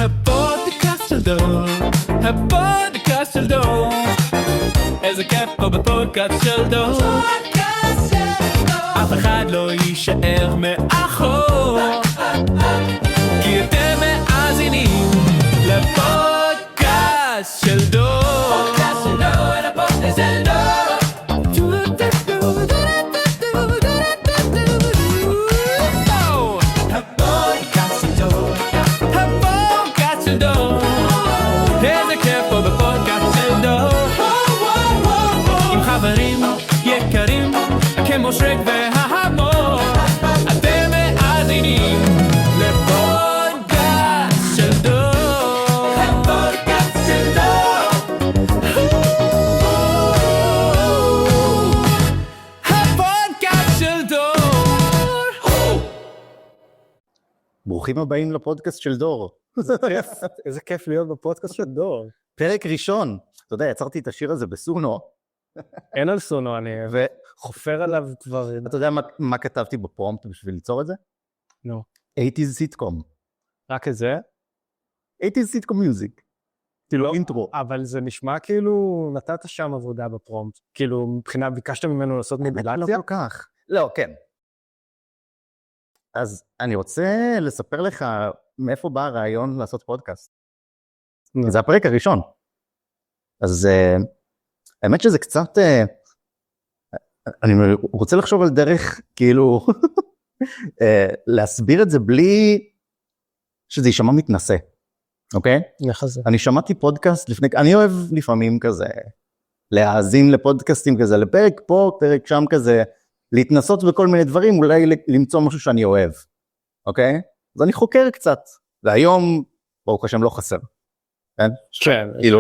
הפודקאסט של דור, הפודקאסט של דור, איזה כיף פה בפודקאסט של דור, אף אחד לא יישאר מאחור, כי אתם מאזינים לפודקאסט של דור, הפודקאסט של דור, הפודקאסט של דור. כמו שרק וההמור, אתם מאזינים לפודקאסט של דור, הפודקאסט של דור, הפודקאסט של דור. ברוכים הבאים לפודקאסט של דור. איזה כיף להיות בפודקאסט של דור. פרק ראשון. אתה יודע, יצרתי את השיר הזה בסונו. אין על סונו, אני חופר עליו כבר. אתה יודע מה כתבתי בפרומפט בשביל ליצור את זה? נו. 80's סיטקום. רק את זה? 80's סיטקום מיוזיק. כאילו אינטרו. אבל זה נשמע כאילו נתת שם עבודה בפרומפט. כאילו מבחינה ביקשת ממנו לעשות מודולציה? לא כל כך. לא, כן. אז אני רוצה לספר לך מאיפה בא הרעיון לעשות פודקאסט. זה הפרק הראשון. אז האמת שזה קצת, אני רוצה לחשוב על דרך, כאילו, להסביר את זה בלי שזה יישמע מתנשא, אוקיי? נחזה. אני שמעתי פודקאסט לפני, אני אוהב לפעמים כזה, להאזין לפודקאסטים כזה, לפרק פה, פרק שם כזה, להתנסות בכל מיני דברים, אולי למצוא משהו שאני אוהב, אוקיי? אז אני חוקר קצת, והיום, ברוך השם לא חסר, כן? כן, כאילו,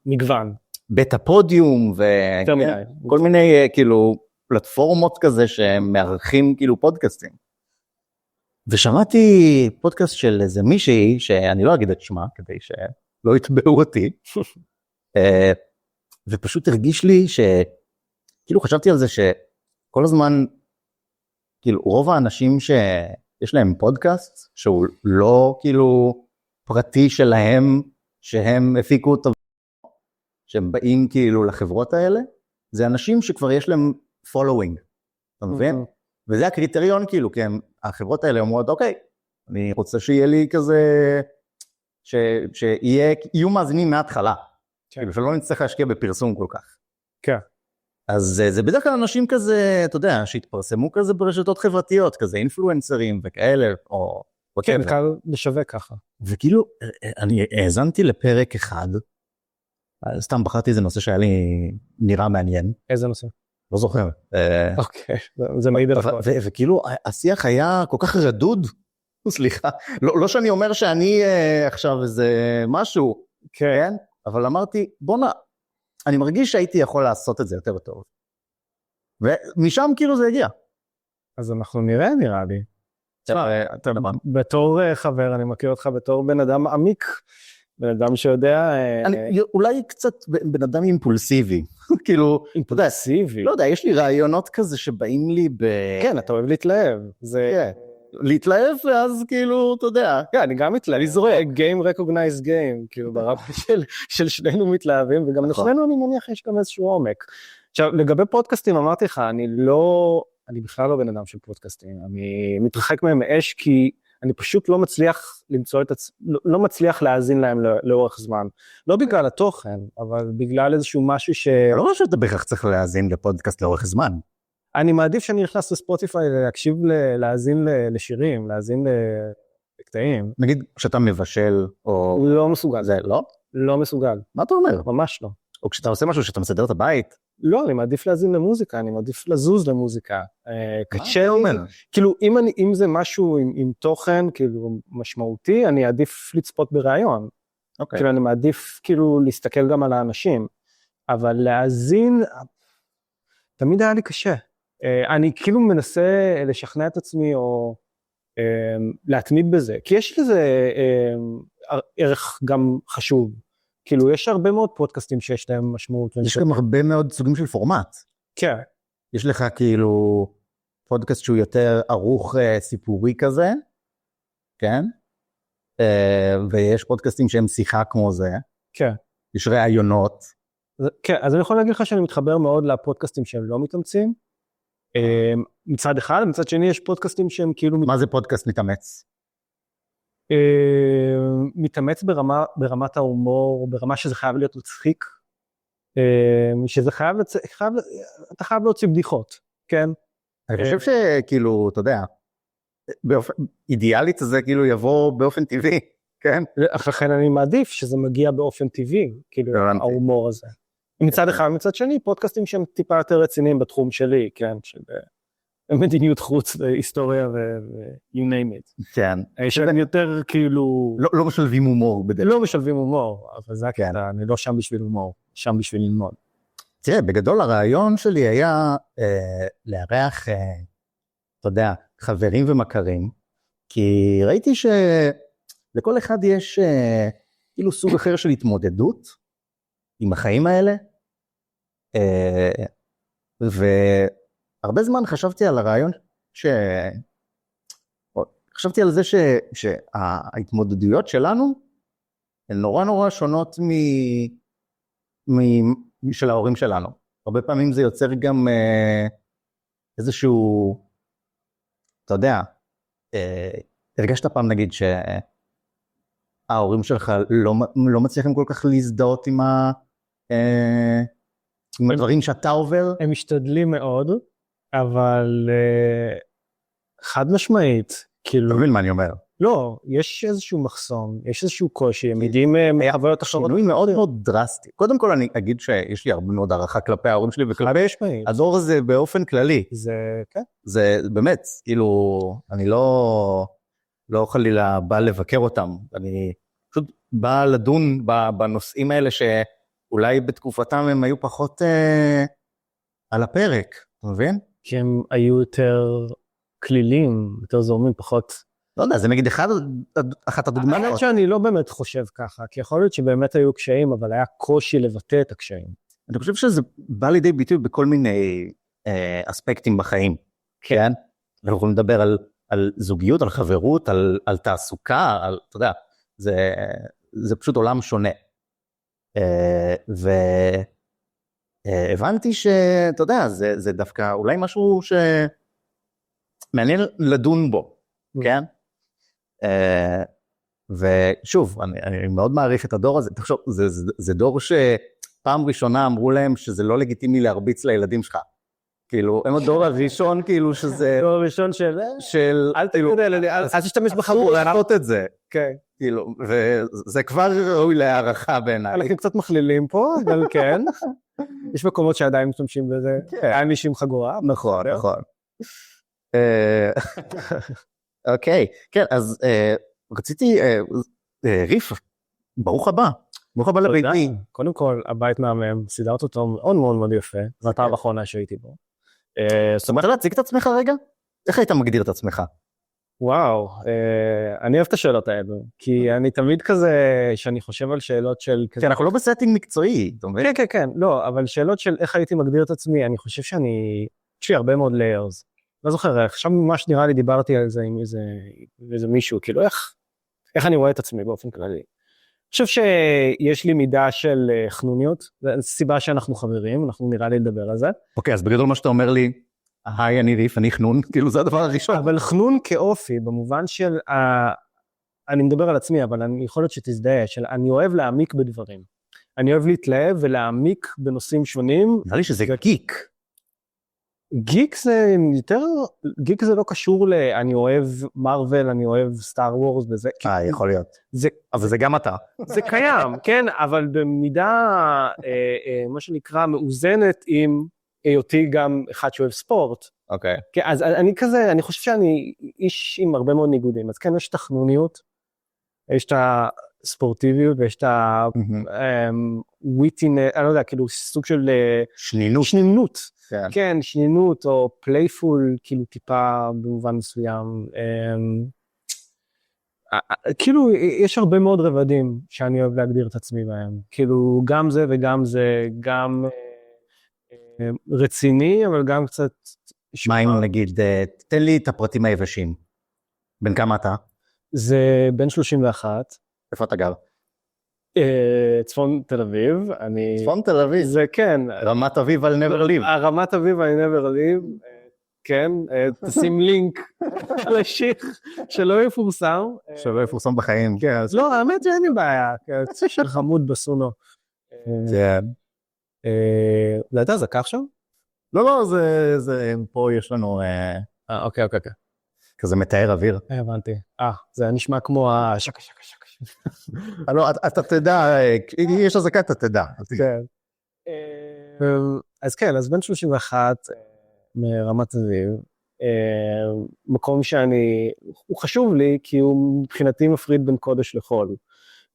מגוון. בית הפודיום וכל מיני כאילו פלטפורמות כזה שמארחים כאילו פודקאסטים. ושמעתי פודקאסט של איזה מישהי שאני לא אגיד את שמה כדי שלא יתבעו אותי. ופשוט הרגיש לי שכאילו חשבתי על זה שכל הזמן כאילו רוב האנשים שיש להם פודקאסט שהוא לא כאילו פרטי שלהם שהם הפיקו אותו שהם באים כאילו לחברות האלה, זה אנשים שכבר יש להם following, אתה מבין? וזה הקריטריון כאילו, כי החברות האלה אומרות, אוקיי, אני רוצה שיהיה לי כזה, שיהיו מאזינים מההתחלה, כאילו שלא נצטרך להשקיע בפרסום כל כך. כן. אז זה בדרך כלל אנשים כזה, אתה יודע, שהתפרסמו כזה ברשתות חברתיות, כזה אינפלואנסרים וכאלה, או... כן, קל לשווק ככה. וכאילו, אני האזנתי לפרק אחד, סתם בחרתי איזה נושא שהיה לי נראה מעניין. איזה נושא? לא זוכר. אוקיי, זה מעיד על הכל. וכאילו השיח היה כל כך רדוד, סליחה, לא שאני אומר שאני עכשיו איזה משהו, כן? אבל אמרתי, בוא אני מרגיש שהייתי יכול לעשות את זה יותר טוב. ומשם כאילו זה הגיע. אז אנחנו נראה לי. בתור חבר, אני מכיר אותך בתור בן אדם עמיק, בן אדם שיודע... אולי קצת בן אדם אימפולסיבי, כאילו... אימפולסיבי? לא יודע, יש לי רעיונות כזה שבאים לי כן, אתה אוהב להתלהב. כן, להתלהב ואז כאילו, אתה יודע... כן, אני גם מתלהב. לזרוע, Game Recognized Game, כאילו ברב של שנינו מתלהבים, וגם לכולנו אני מניח יש גם איזשהו עומק. עכשיו, לגבי פודקאסטים, אמרתי לך, אני בכלל לא בן אדם של פודקאסטים, אני מתרחק מהם מאש כי... אני פשוט לא מצליח למצוא לא מצליח להאזין להם לאורך זמן. לא בגלל התוכן, אבל בגלל איזשהו משהו לא חושב שאתה בכך צריך להאזין לפודקאסט לאורך זמן. אני מעדיף שאני נכנס לספוטיפיי, להקשיב, להאזין לשירים, להאזין לקטעים. נגיד, כשאתה מבשל, או... לא מסוגל. זה לא? לא מסוגל. מה אתה אומר? ממש לא. או כשאתה עושה משהו שאתה מסדר את הבית? לא, אני מעדיף להאזין למוזיקה, אני מעדיף לזוז למוזיקה. מה אתה אומר? כאילו, אם זה משהו עם תוכן, כאילו, משמעותי, אני אעדיף לצפות ברעיון. כאילו, אני מעדיף, כאילו, להסתכל גם על האנשים. אבל להאזין, תמיד היה לי קשה. אני כאילו מנסה לשכנע את עצמי, או להתמיד בזה. כי יש לזה ערך גם חשוב. כאילו, יש הרבה מאוד פודקאסטים שיש להם משמעות. יש גם הרבה מאוד סוגים של פורמט. כן. יש לך כאילו פודקאסט שהוא יותר ערוך סיפורי כזה, כן? ויש פודקאסטים שהם שיחה כמו זה, כן. יש ראיונות. כן, אז אני יכול להגיד לך שאני מתחבר מאוד לפודקאסטים שהם לא מתאמצים, מצד אחד, מצד שני יש פודקאסטים שהם כאילו... מה זה פודקאסט מתאמץ? מתאמץ ברמת ההומור, ברמה שזה חייב להיות מצחיק, שזה אתה חייב להוציא בדיחות, כן? אני חושב שכאילו, אתה יודע, אידיאלית זה כאילו יבוא באופן טבעי, כן? לכן אני מעדיף שזה מגיע באופן טבעי, כאילו ההומור הזה. מצד אחד, מצד שני, פודקאסטים שהם טיפה יותר רציניים בתחום שלי, כן? של מדיניות חוץ, היסטוריה ו-you name it. כן. שהם יותר כאילו... לא משלבים הומור בדרך. לא משלבים הומור, אבל זה הקטע, אני לא שם בשביל הומור, שם בשביל ללמוד. תראה, בגדול הרעיון שלי היה לארח, אתה יודע, חברים ומכרים, כי ראיתי שלכל אחד יש כאילו סוג אחר של התמודדות עם החיים האלה, והרבה זמן חשבתי על הרעיון חשבתי על זה שההתמודדויות שלנו הן נורא נורא שונות של ההורים שלנו. הרבה פעמים זה יוצר גם איזשהו, אתה יודע, הרגשת פעם נגיד שההורים שלך לא מצליחים כל כך להזדהות עם הדברים שאתה עובר? הם משתדלים מאוד, אבל חד משמעית, כאילו... אתה מבין מה אני אומר? לא, יש איזשהו מחסום, יש איזשהו קושי, הם יודעים מחוויות אחרות. שינוי מאוד מאוד דרסטי. קודם כל אני אגיד שיש לי הרבה מאוד הערכה כלפי ההורים שלי, וכלפי הדור הזה באופן כללי. זה, כן. זה באמת, כאילו, אני לא חלילה בא לבקר אותם, אני פשוט בא לדון בנושאים האלה שאולי בתקופתם הם היו פחות על הפרק, אתה מבין? כי הם היו יותר כלילים, יותר זורמים, פחות... לא יודע, זה נגיד אחת הדוגמאות. האמת שאני לא באמת חושב ככה, כי יכול להיות שבאמת היו קשיים, אבל היה קושי לבטא את הקשיים. אני חושב שזה בא לידי ביטוי בכל מיני אספקטים בחיים, כן? אנחנו יכולים לדבר על זוגיות, על חברות, על תעסוקה, אתה יודע, זה פשוט עולם שונה. והבנתי שאתה יודע, זה דווקא אולי משהו שמעניין לדון בו, כן? ושוב, אני מאוד מעריך את הדור הזה, תחשוב, זה דור שפעם ראשונה אמרו להם שזה לא לגיטימי להרביץ לילדים שלך. כאילו, הם הדור הראשון, כאילו, שזה... הדור הראשון של... אל תשתמש בחבורה. לעשות את זה. כן. כאילו, וזה כבר ראוי להערכה בעיניי. אנחנו קצת מכלילים פה, אבל כן. יש מקומות שעדיין משתמשים בזה. היה מישהו עם חגורה. נכון, נכון. אוקיי, כן, אז רציתי, ריף, ברוך הבא. ברוך הבא לביתי. קודם כל, הבית מהמם, סידרת אותו מאוד מאוד מאוד יפה. זו הפעם האחרונה שהייתי בו. זאת אומרת, להציג את עצמך רגע? איך היית מגדיר את עצמך? וואו, אני אוהב את השאלות האלו, כי אני תמיד כזה, שאני חושב על שאלות של... כן, אנחנו לא בסטינג מקצועי, אתה מבין? כן, כן, כן, לא, אבל שאלות של איך הייתי מגדיר את עצמי, אני חושב יש לי הרבה מאוד layers. לא זוכר, עכשיו ממש נראה לי דיברתי על זה עם איזה מישהו, כאילו איך אני רואה את עצמי באופן כללי. אני חושב שיש לי מידה של חנוניות, זו סיבה שאנחנו חברים, אנחנו נראה לי לדבר על זה. אוקיי, אז בגדול מה שאתה אומר לי, היי, אני ריף, אני חנון, כאילו זה הדבר הראשון. אבל חנון כאופי, במובן של, אני מדבר על עצמי, אבל אני יכול להיות שתזדהה, של אני אוהב להעמיק בדברים. אני אוהב להתלהב ולהעמיק בנושאים שונים. נראה לי שזה גיק. גיק זה יותר, גיק זה לא קשור אני אוהב מרוול, אני אוהב סטאר וורס וזה. יכול להיות. אבל זה גם אתה. זה קיים, כן, אבל במידה, מה שנקרא, מאוזנת עם היותי גם אחד שאוהב ספורט. אוקיי. כן, אז אני כזה, אני חושב שאני איש עם הרבה מאוד ניגודים, אז כן, יש את החנוניות, יש את הספורטיביות, ויש את וויטינט, אני לא יודע, כאילו סוג של... שנינות. כן, שנינות או פלייפול, כאילו טיפה במובן מסוים. כאילו יש הרבה מאוד רבדים שאני אוהב להגדיר את עצמי בהם. כאילו גם זה וגם זה, גם רציני, אבל גם קצת... מה אם נגיד, תן לי את הפרטים היבשים. בין כמה אתה? זה בן 31, איפה אתה גר? צפון תל אביב, צפון תל אביב. זה כן. רמת אביב על נבר ליב. רמת אביב על נבר ליב, כן, תשים לינק לשיר שלא יפורסם. שלא יפורסם בחיים. כן, אז לא, האמת שאין לי בעיה, זה של חמוד בסונו. כן. זה הייתה זקח שם? לא, זה, פה יש לנו אוקיי. כזה מתאר אוויר. הבנתי. זה נשמע כמו השקה. לא, אתה תדע, יש הזקה, אתה תדע. כן. אז כן, אז בן 31 מרמת אביב, מקום הוא חשוב לי, כי הוא מבחינתי מפריד בין קודש לחול.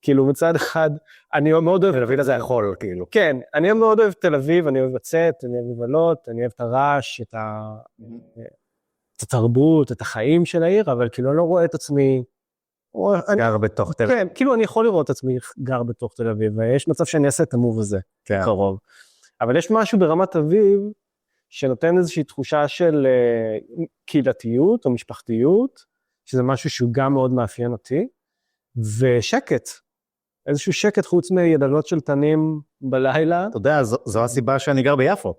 כאילו מצד אחד, אני מאוד אוהב... תל אביב זה החול, כאילו. כן, אני מאוד אוהב תל אביב, אני אוהב לצאת, אני אוהב לבלות, אני אוהב את הרעש, את התרבות, את החיים של העיר, אבל כאילו אני לא רואה את עצמי... גר בתוך תל אביב. כן, כאילו אני יכול לראות את עצמי גר בתוך תל אביב, ויש מצב שאני אעשה את המוב הזה, קרוב. אבל יש משהו ברמת אביב, שנותן איזושהי תחושה של קהילתיות או משפחתיות, שזה משהו שהוא גם מאוד מאפיין אותי, ושקט, איזשהו שקט חוץ מידלות של תנים בלילה. אתה יודע, זו הסיבה שאני גר ביפו.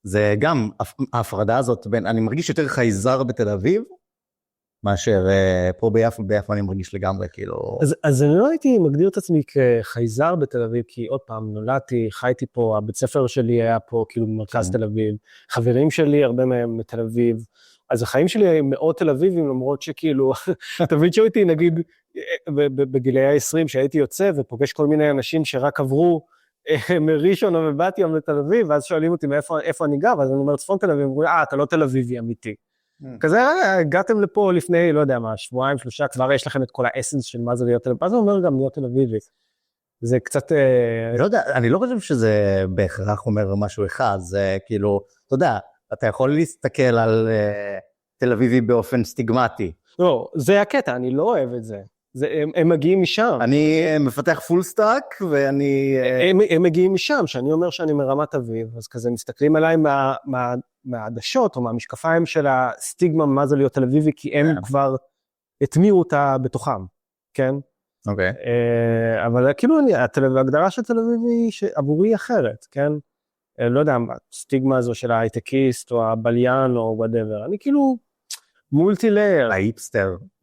זה גם, ההפרדה הזאת בין, אני מרגיש יותר חייזר בתל אביב, מאשר פה ביפו אני מרגיש לגמרי, כאילו... אז אני לא הייתי מגדיר את עצמי כחייזר בתל אביב, כי עוד פעם נולדתי, חייתי פה, הבית ספר שלי היה פה כאילו במרכז תל אביב, חברים שלי, הרבה מהם מתל אביב, אז החיים שלי הם מאוד תל אביבים, למרות שכאילו, תמיד שהייתי נגיד, בגילי ה-20 שהייתי יוצא ופוגש כל מיני אנשים שרק עברו מראשון או מבת ים לתל אביב, ואז שואלים אותי מאיפה אני גר, אז אני אומר צפון תל אביב, אומרים, אתה לא תל אביבי אמיתי. כזה, הגעתם לפה לפני, לא יודע מה, שבועיים, 3, כבר יש לכם את כל האסנס של מה זה להיות תל אביב, אז זה אומר גם להיות תל אביבי. זה קצת... אני לא יודע, אני לא חושב שזה בהכרח אומר משהו אחד, זה כאילו, אתה יודע, אתה יכול להסתכל על תל אביבי באופן סטיגמטי. לא, זה הקטע, אני לא אוהב את זה. הם מגיעים משם. אני מפתח פול סטאק, ואני... הם מגיעים משם, שאני אומר שאני מרמת אביב, אז כזה מסתכלים עליי מהעדשות, או מהמשקפיים של הסטיגמה, מה זה להיות תל אביבי, כי הם כבר התמירו אותה בתוכם, כן? אוקיי. אבל כאילו, ההגדרה של תל אביב היא עבורי אחרת, כן? לא יודע, הסטיגמה הזו של ההייטקיסט, או הבליין, או whatever, אני כאילו... מולטי-לייר.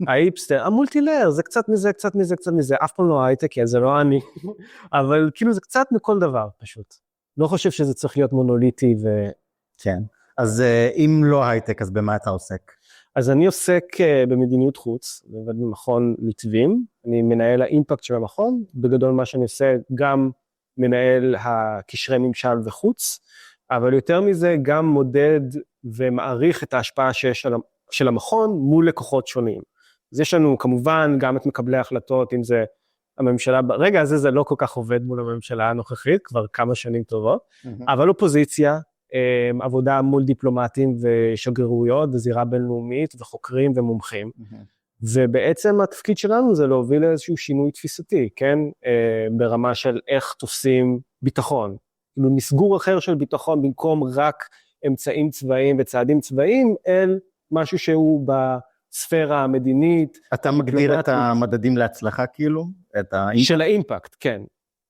ההיפסטר, המולטי-לייר, זה קצת מזה, קצת מזה, קצת מזה, אף פעם לא הייטק, כי זה לא אני, אבל כאילו זה קצת מכל דבר, פשוט. לא חושב שזה צריך להיות מונוליטי ו... כן. אז אם לא הייטק, אז במה אתה עוסק? אז אני עוסק במדיניות חוץ, במכון ליטבים, אני מנהל האימפקט של המכון, בגדול מה שאני עושה, גם מנהל הקשרי ממשל וחוץ, אבל יותר מזה, גם מודד ומעריך את ההשפעה שיש של המכון מול לקוחות שונים. אז יש לנו כמובן גם את מקבלי ההחלטות, אם זה הממשלה, ברגע הזה זה לא כל כך עובד מול הממשלה הנוכחית, כבר כמה שנים טובות, אבל אופוזיציה, עבודה מול דיפלומטים ושגרירויות, וזירה בינלאומית, וחוקרים ומומחים, ובעצם התפקיד שלנו זה להוביל לאיזשהו שינוי תפיסתי, כן? ברמה של איך תופסים ביטחון, כאילו מסגור אחר של ביטחון, במקום רק אמצעים צבאיים וצעדים צבאיים, אל משהו שהוא בספירה המדינית. אתה מגדיר את המדדים להצלחה כאילו? של האימפקט, כן.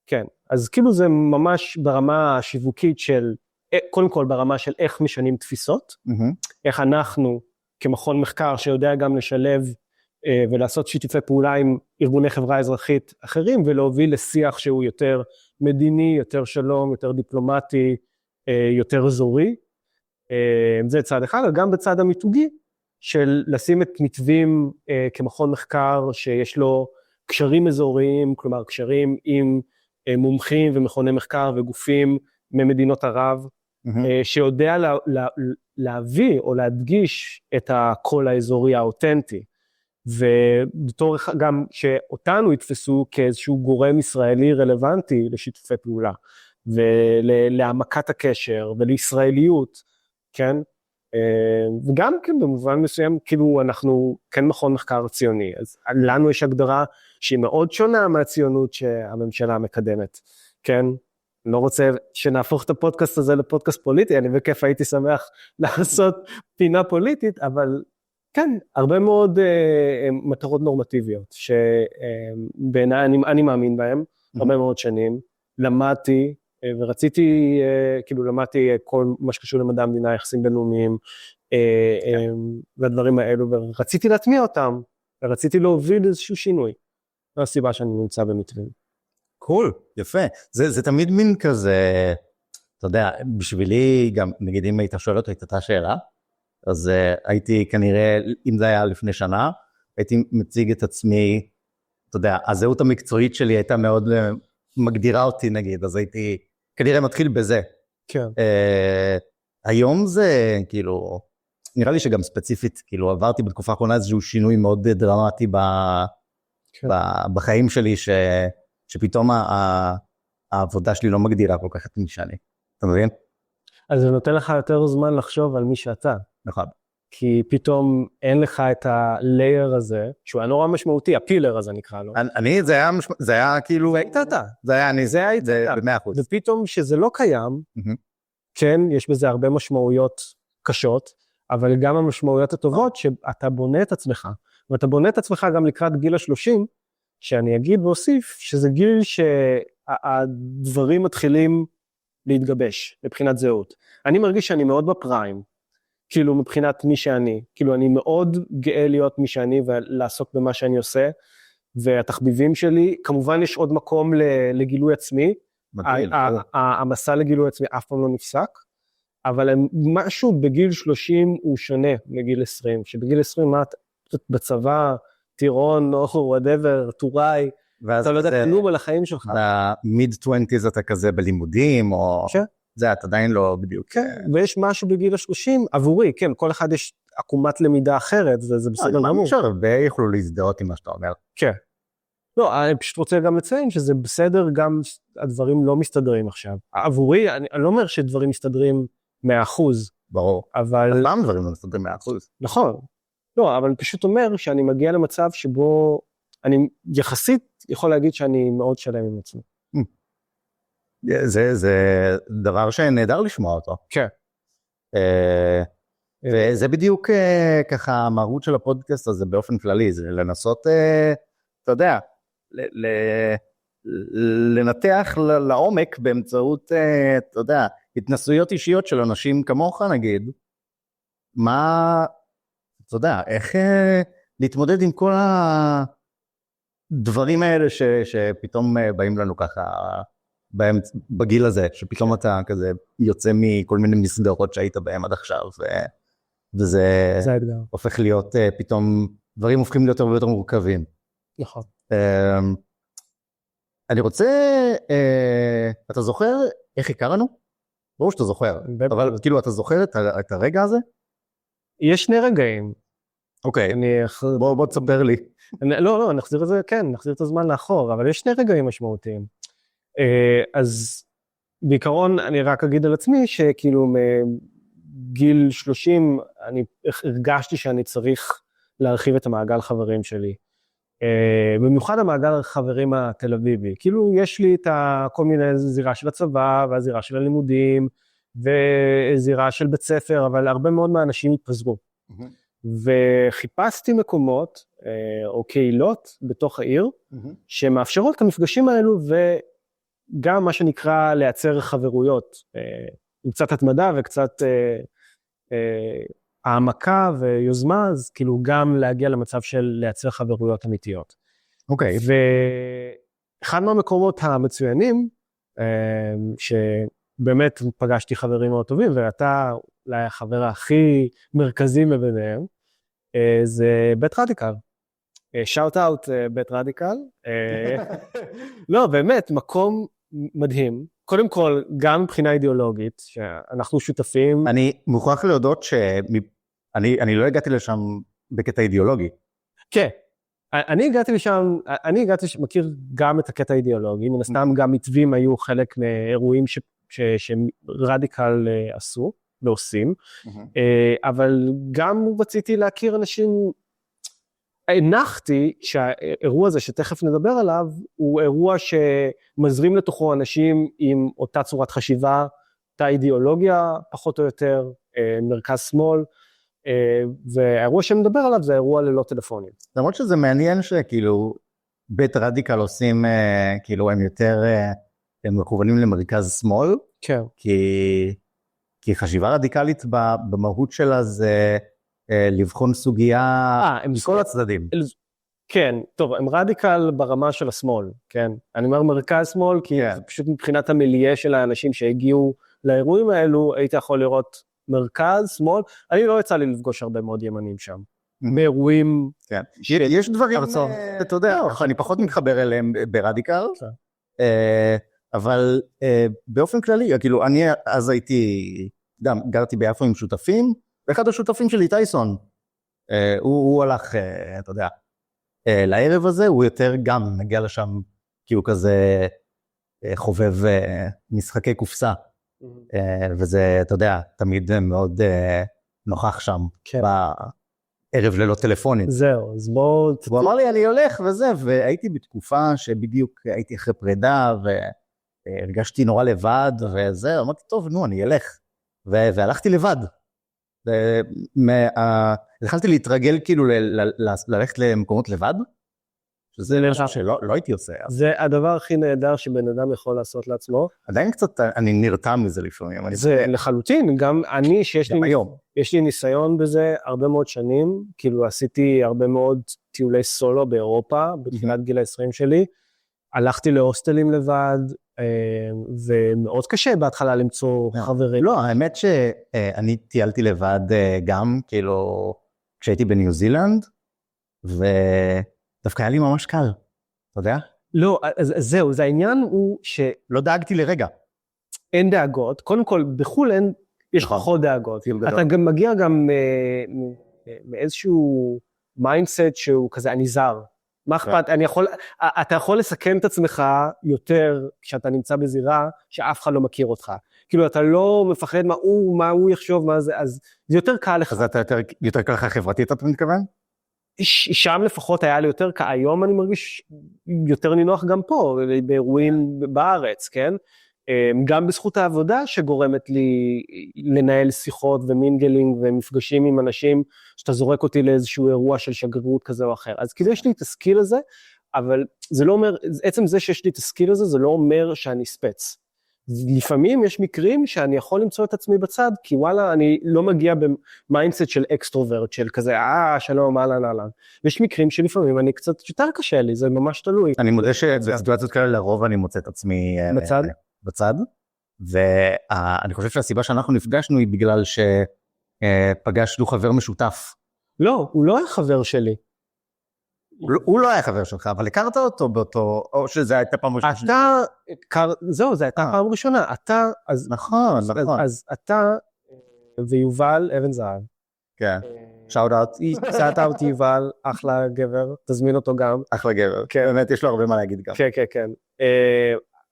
כן. אז כאילו זה ממש ברמה השיווקית של, קודם כל ברמה של איך משנים תפיסות, איך אנחנו כמכון מחקר שיודע גם לשלב ולעשות שיתופי פעולה עם ארגוני חברה אזרחית אחרים, ולהוביל לשיח שהוא יותר מדיני, יותר שלום, יותר דיפלומטי, יותר אזורי. זה צד אחד, אבל גם בצד המיתוגי, של לשים את מתווים כמכון מחקר שיש לו קשרים אזוריים, כלומר קשרים עם מומחים ומכוני מחקר וגופים ממדינות ערב, שיודע להביא או להדגיש את הקול האזורי האותנטי, ובתור גם שאותנו יתפסו כאיזשהו גורם ישראלי רלוונטי לשיתופי פעולה, ולהעמקת הקשר ולישראליות, כן? וגם כן במובן מסוים, כאילו אנחנו כן מכון מחקר ציוני, אז לנו יש הגדרה שהיא מאוד שונה מהציונות שהממשלה מקדמת, כן? אני לא רוצה שנהפוך את הפודקאסט הזה לפודקאסט פוליטי, אני בכיף הייתי שמח לעשות פינה פוליטית, אבל כן, הרבה מאוד מטרות נורמטיביות, שבעיניי אני מאמין בהם, הרבה מאוד שנים, למדתי, ורציתי, כאילו למדתי כל מה שקשור למדע המדינה, יחסים בינלאומיים, והדברים האלו, ורציתי להטמיע אותם, ורציתי להוביל איזשהו שינוי. זו הסיבה שאני נמצא במתווים. קול, יפה. זה תמיד מין כזה, אתה יודע, בשבילי גם, נגיד אם היית שואל אותו את אותה שאלה, אז הייתי כנראה, אם זה היה לפני שנה, הייתי מציג את עצמי, אתה יודע, הזהות המקצועית שלי הייתה מאוד מגדירה אותי נגיד, אז הייתי כנראה מתחיל בזה. כן. היום זה כאילו, נראה לי שגם ספציפית, כאילו עברתי בתקופה האחרונה איזשהו שינוי מאוד דרמטי בחיים שלי, שפתאום העבודה שלי לא מגדירה כל כך את מי שאני. אתה מבין? אז זה נותן לך יותר זמן לחשוב על מי שאתה. נכון. כי פתאום אין לך את הלייר הזה, שהוא היה נורא משמעותי, הפילר הזה נקרא לו. זה היה כאילו... זה היית אתה. זה היה אני. זה היית אתה. ב100%. ופתאום שזה לא קיים, כן, יש בזה הרבה משמעויות קשות, אבל גם המשמעויות הטובות שאתה בונה את עצמך. ואתה בונה את עצמך גם לקראת גיל ה-30, שאני אגיד ואוסיף, שזה גיל שהדברים מתחילים להתגבש, מבחינת זהות. אני מרגיש שאני מאוד בפריים, כאילו מבחינת מי שאני, כאילו אני מאוד גאה להיות מי שאני ולעסוק במה שאני עושה, והתחביבים שלי, כמובן יש עוד מקום לגילוי עצמי, המסע לגילוי עצמי אף פעם לא נפסק, אבל משהו בגיל 30 הוא שונה מגיל 20, שבגיל 20 מה בצבא, טירון או whatever, טוראי, אתה לא יודע כלום על החיים שלך. מיד-20s אתה כזה בלימודים, או... זה אתה עדיין לא בדיוק. כן, ויש משהו בגיל ה-30, עבורי, כן, כל אחד יש עקומת למידה אחרת, זה בסדר גמור. אפשר, ויכולו להזדהות עם מה שאתה אומר. כן. לא, אני פשוט רוצה גם לציין שזה בסדר, גם הדברים לא מסתדרים עכשיו. עבורי, אני לא אומר שדברים מסתדרים 100%. ברור. אבל... פעם דברים לא מסתדרים 100%. נכון. לא, אבל אני פשוט אומר שאני מגיע למצב שבו אני יחסית יכול להגיד שאני מאוד שלם עם עצמי. זה דבר שנהדר לשמוע אותו. כן. וזה בדיוק ככה המהות של הפודקאסט הזה באופן כללי, זה לנסות, אתה יודע, לנתח לעומק באמצעות, אתה יודע, התנסויות אישיות של אנשים כמוך נגיד, מה, אתה יודע, איך להתמודד עם כל הדברים האלה שפתאום באים לנו ככה, בגיל הזה, שפתאום אתה כזה יוצא מכל מיני מסגרות שהיית בהם עד עכשיו, וזה הופך להיות פתאום, דברים הופכים להיות הרבה יותר מורכבים. נכון. אני רוצה, אתה זוכר איך הכרנו? ברור שאתה זוכר, אבל כאילו אתה זוכר את הרגע הזה? יש שני רגעים. אוקיי, בוא תספר לי. לא, נחזיר את זה, כן, נחזיר את הזמן לאחור, אבל יש שני רגעים משמעותיים. אז בעיקרון אני רק אגיד על עצמי שכאילו מגיל 30 אני הרגשתי שאני צריך להרחיב את המעגל חברים שלי. במיוחד המעגל חברים התל אביבי. כאילו יש לי את כל מיני זירה של הצבא והזירה של הלימודים וזירה של בית ספר, אבל הרבה מאוד מהאנשים התפזרו. וחיפשתי מקומות או קהילות בתוך העיר שמאפשרות את המפגשים האלו וגם מה שנקרא לייצר חברויות, עם קצת התמדה וקצת העמקה ויוזמה, אז כאילו גם להגיע למצב של לייצר חברויות אמיתיות. אוקיי. ואחד מהמקומות המצוינים, שבאמת פגשתי חברים מאוד טובים, ואתה אולי החבר הכי מרכזי מביניהם, זה בית רדיקל. שאוט אאוט בית רדיקל. לא, באמת, מקום מדהים. קודם כל, גם מבחינה אידיאולוגית, שאנחנו שותפים. אני מוכרח להודות שאני לא הגעתי לשם בקטע אידיאולוגי. כן. אני הגעתי לשם, מכיר גם את הקטע האידיאולוגי, מן הסתם גם מתווים היו חלק מאירועים שרדיקל עשו ועושים, אבל גם רציתי להכיר אנשים, הנחתי שהאירוע הזה שתכף נדבר עליו, הוא אירוע שמזרים לתוכו אנשים עם אותה צורת חשיבה, אותה אידיאולוגיה פחות או יותר, מרכז שמאל, והאירוע שמדבר עליו זה האירוע ללא טלפונים. למרות שזה מעניין שכאילו בית רדיקל עושים, כאילו הם יותר, הם מכוונים למרכז שמאל, כן. כי חשיבה רדיקלית במהות שלה זה לבחון סוגיה מכל הצדדים. כן, טוב, הם רדיקל ברמה של השמאל, כן. אני אומר מרכז שמאל, כי זה פשוט מבחינת המיליה של האנשים שהגיעו לאירועים האלו, היית יכול לראות מרכז, שמאל, אני לא יצא לי לפגוש הרבה מאוד ימנים שם. באירועים... כן. יש דברים, אתה יודע, אני פחות מתחבר אליהם ברדיקל, אבל באופן כללי, כאילו, אני אז הייתי, גם גרתי ביפו עם שותפים, ואחד השותפים שלי, טייסון, הוא הלך, אתה יודע, לערב הזה, הוא יותר גם מגיע לשם, כי הוא כזה חובב משחקי קופסה, וזה, אתה יודע, תמיד מאוד נוכח שם, בערב ללא טלפונים. זהו, אז בואו... הוא אמר לי, אני הולך וזה, והייתי בתקופה שבדיוק הייתי אחרי פרידה, והרגשתי נורא לבד, וזה, אמרתי, טוב, נו, אני אלך. והלכתי לבד. התחלתי להתרגל כאילו ללכת למקומות לבד, שזה משהו שלא הייתי עושה. זה הדבר הכי נהדר שבן אדם יכול לעשות לעצמו. עדיין קצת אני נרתם מזה לפעמים. זה לחלוטין, גם אני שיש לי ניסיון בזה הרבה מאוד שנים, כאילו עשיתי הרבה מאוד טיולי סולו באירופה, בתחילת גיל ה-20 שלי, הלכתי להוסטלים לבד, ומאוד קשה בהתחלה למצוא חברים. לא, האמת שאני טיילתי לבד גם, כאילו, כשהייתי בניו זילנד, ודווקא היה לי ממש קל, אתה יודע? לא, אז זהו, זה העניין הוא לא דאגתי לרגע. אין דאגות, קודם כל, בחול יש פחות דאגות. אתה גם מגיע גם מאיזשהו מיינדסט שהוא כזה, אני זר. מה אכפת? אתה יכול לסכן את עצמך יותר כשאתה נמצא בזירה שאף אחד לא מכיר אותך. כאילו אתה לא מפחד מה הוא יחשוב, מה זה, אז זה יותר קל לך. אז אתה יותר קל לך חברתית, אתה מתכוון? שם לפחות היה לי יותר קל, היום אני מרגיש יותר נינוח גם פה, באירועים בארץ, כן? גם בזכות העבודה שגורמת לי לנהל שיחות ומינגלינג ומפגשים עם אנשים, שאתה זורק אותי לאיזשהו אירוע של שגרירות כזה או אחר. אז כאילו יש לי את הסקיל הזה, אבל זה לא אומר, עצם זה שיש לי את הסקיל הזה, זה לא אומר שאני ספץ. לפעמים יש מקרים שאני יכול למצוא את עצמי בצד, כי וואלה, אני לא מגיע במיינדסט של אקסטרוברט, של כזה, שלום, אהלן. ויש מקרים שלפעמים אני קצת יותר קשה לי, זה ממש תלוי. אני מודה שבסיטואציות כאלה לרוב אני מוצא את עצמי בצד, ואני חושב שהסיבה שאנחנו נפגשנו היא בגלל שפגשנו חבר משותף. לא, הוא לא היה חבר שלי. הוא לא היה חבר שלך, אבל הכרת אותו באותו, או שזה הייתה פעם ראשונה. זהו, זה הייתה פעם ראשונה. נכון. אז אתה ויובל אבן זהב. כן. שאוט-אוט. שאוט-אוט יובל, אחלה גבר, תזמין אותו גם. אחלה גבר, באמת יש לו הרבה מה להגיד גם. כן.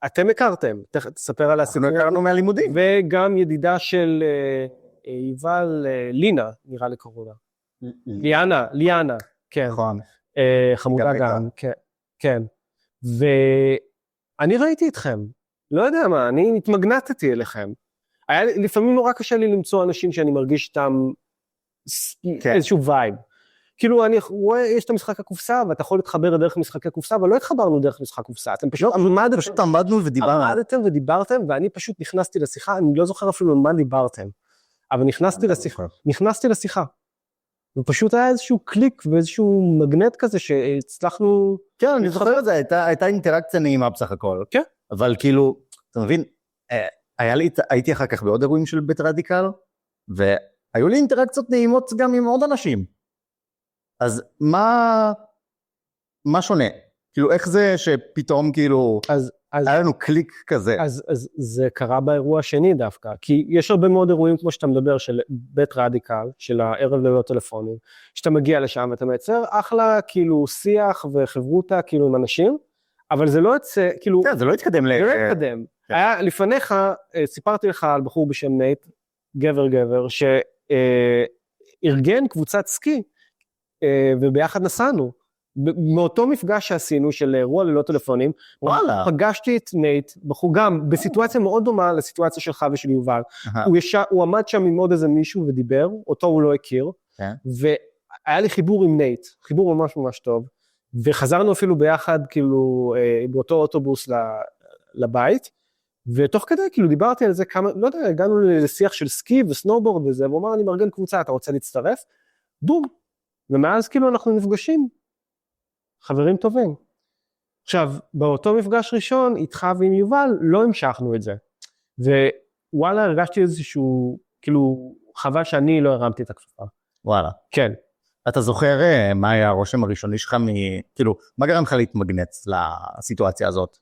אתם הכרתם, תספר על הסיפור. אנחנו הכרנו מהלימודים. וגם ידידה של יובל, לינה, נראה לי קראו לה. ליאנה, כן. נכון. חמודה גם, כן. ואני ראיתי אתכם, לא יודע מה, אני התמגנטתי אליכם. היה לפעמים נורא קשה לי למצוא אנשים שאני מרגיש איתם איזשהו וייב. כאילו אני רואה, יש את המשחק הקופסה, ואתה יכול להתחבר דרך משחק הקופסה, אבל לא התחברנו דרך משחק הקופסה, אתם פשוט עמדנו ודיברנו. עמדתם ודיברתם, ואני פשוט נכנסתי לשיחה, אני לא זוכר אפילו מה דיברתם, אבל נכנסתי לשיחה. ופשוט היה איזשהו קליק ואיזשהו מגנט כזה שהצלחנו... כן, אני זוכר את זה, הייתה אינטראקציה נעימה בסך הכל. כן. אבל כאילו, אתה מבין, הייתי אחר כך בעוד אירועים של בית רדיקל, והיו לי אינטראקציות נעימות גם עם עוד אנשים. אז מה שונה? כאילו, איך זה שפתאום כאילו... היה לנו קליק כזה. אז זה קרה באירוע השני דווקא, כי יש הרבה מאוד אירועים כמו שאתה מדבר, של בית רדיקל, של הערב ללא טלפונים, שאתה מגיע לשם ואתה מייצר אחלה כאילו שיח וחברותה כאילו עם אנשים, אבל זה לא יצא, כאילו... זה לא התקדם. זה לא התקדם. היה לפניך, סיפרתי לך על בחור בשם נייט, גבר, שארגן קבוצת סקי, וביחד נסענו. מאותו מפגש שעשינו של אירוע ללא טלפונים, פגשתי את נייט, בחור גם בסיטואציה מאוד דומה לסיטואציה שלך ושל יובל, הוא עמד שם עם עוד איזה מישהו ודיבר, אותו הוא לא הכיר, כן. והיה לי חיבור עם נייט, חיבור ממש ממש טוב, וחזרנו אפילו ביחד, כאילו, באותו אוטובוס לבית, ותוך כדי, כאילו, דיברתי על זה כמה, לא יודע, הגענו לשיח של סקי וסנובורד וזה, והוא אמר, אני מארגן קבוצה, אתה רוצה להצטרף? בום. ומאז, כאילו, אנחנו נפגשים, חברים טובים. עכשיו, באותו מפגש ראשון, איתך ועם יובל, לא המשכנו את זה. ווואלה, הרגשתי איזשהו, כאילו, חבל שאני לא הרמתי את הכפפה. וואלה. כן. אתה זוכר מה היה הרושם הראשוני שלך כאילו, מה גרם לך להתמגנץ לסיטואציה הזאת?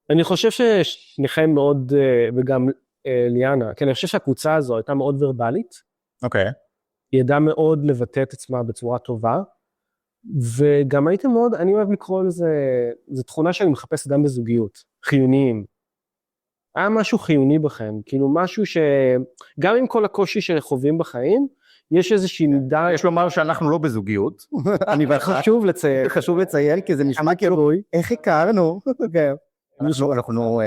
אני חושב ששניכם מאוד, וגם ליאנה, כן, אני חושב שהקבוצה הזו הייתה מאוד ורבלית. אוקיי. היא ידעה מאוד לבטא את עצמה בצורה טובה, וגם הייתם מאוד, אני אוהב לקרוא לזה, זו תכונה שאני מחפש גם בזוגיות, חיוניים. היה משהו חיוני בכם, כאילו משהו שגם עם כל הקושי שחווים בחיים, יש איזושהי מידה... יש לומר שאנחנו לא בזוגיות. חשוב לציין. חשוב לציין, כי זה נשמע כאילו, איך הכרנו? אנחנו,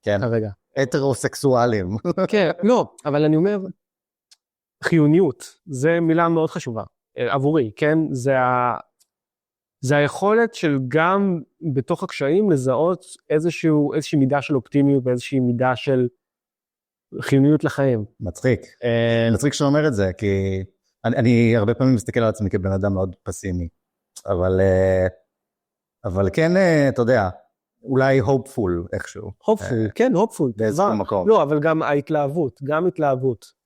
כן, הטרוסקסואלים. כן, לא, אבל אני אומר, חיוניות, זה מילה מאוד חשובה, עבורי, כן? זה היכולת של גם בתוך הקשיים לזהות איזושהי מידה של אופטימיות ואיזושהי מידה של חיוניות לחיים. מצחיק. מצחיק שאתה אומר את זה, כי אני הרבה פעמים מסתכל על עצמי כבן אדם מאוד פסימי, אבל כן, אתה יודע, אולי hopeful איכשהו. hopeful, כן, hopeful. באיזשהו מקום. לא, אבל גם ההתלהבות, גם התלהבות.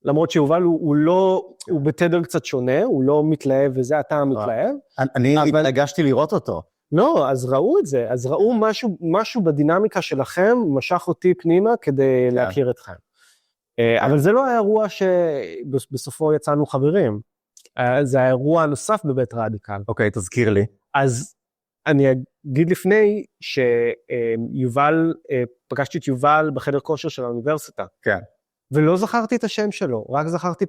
למרות שיובל הוא בתדר קצת שונה, הוא לא מתלהב וזה אתה מתלהב. אני התרגשתי לראות אותו. לא, אז ראו את זה, אז ראו משהו בדינמיקה שלכם, משך אותי פנימה כדי להכיר אתכם. אבל זה לא האירוע שבסופו יצאנו חברים, זה האירוע הנוסף בבית רדיקל. אוקיי, תזכיר לי. אז אני אגיד לפני שיובל, פגשתי את יובל בחדר כושר של האוניברסיטה. כן. ולא זכרתי את השם שלו, רק זכרתי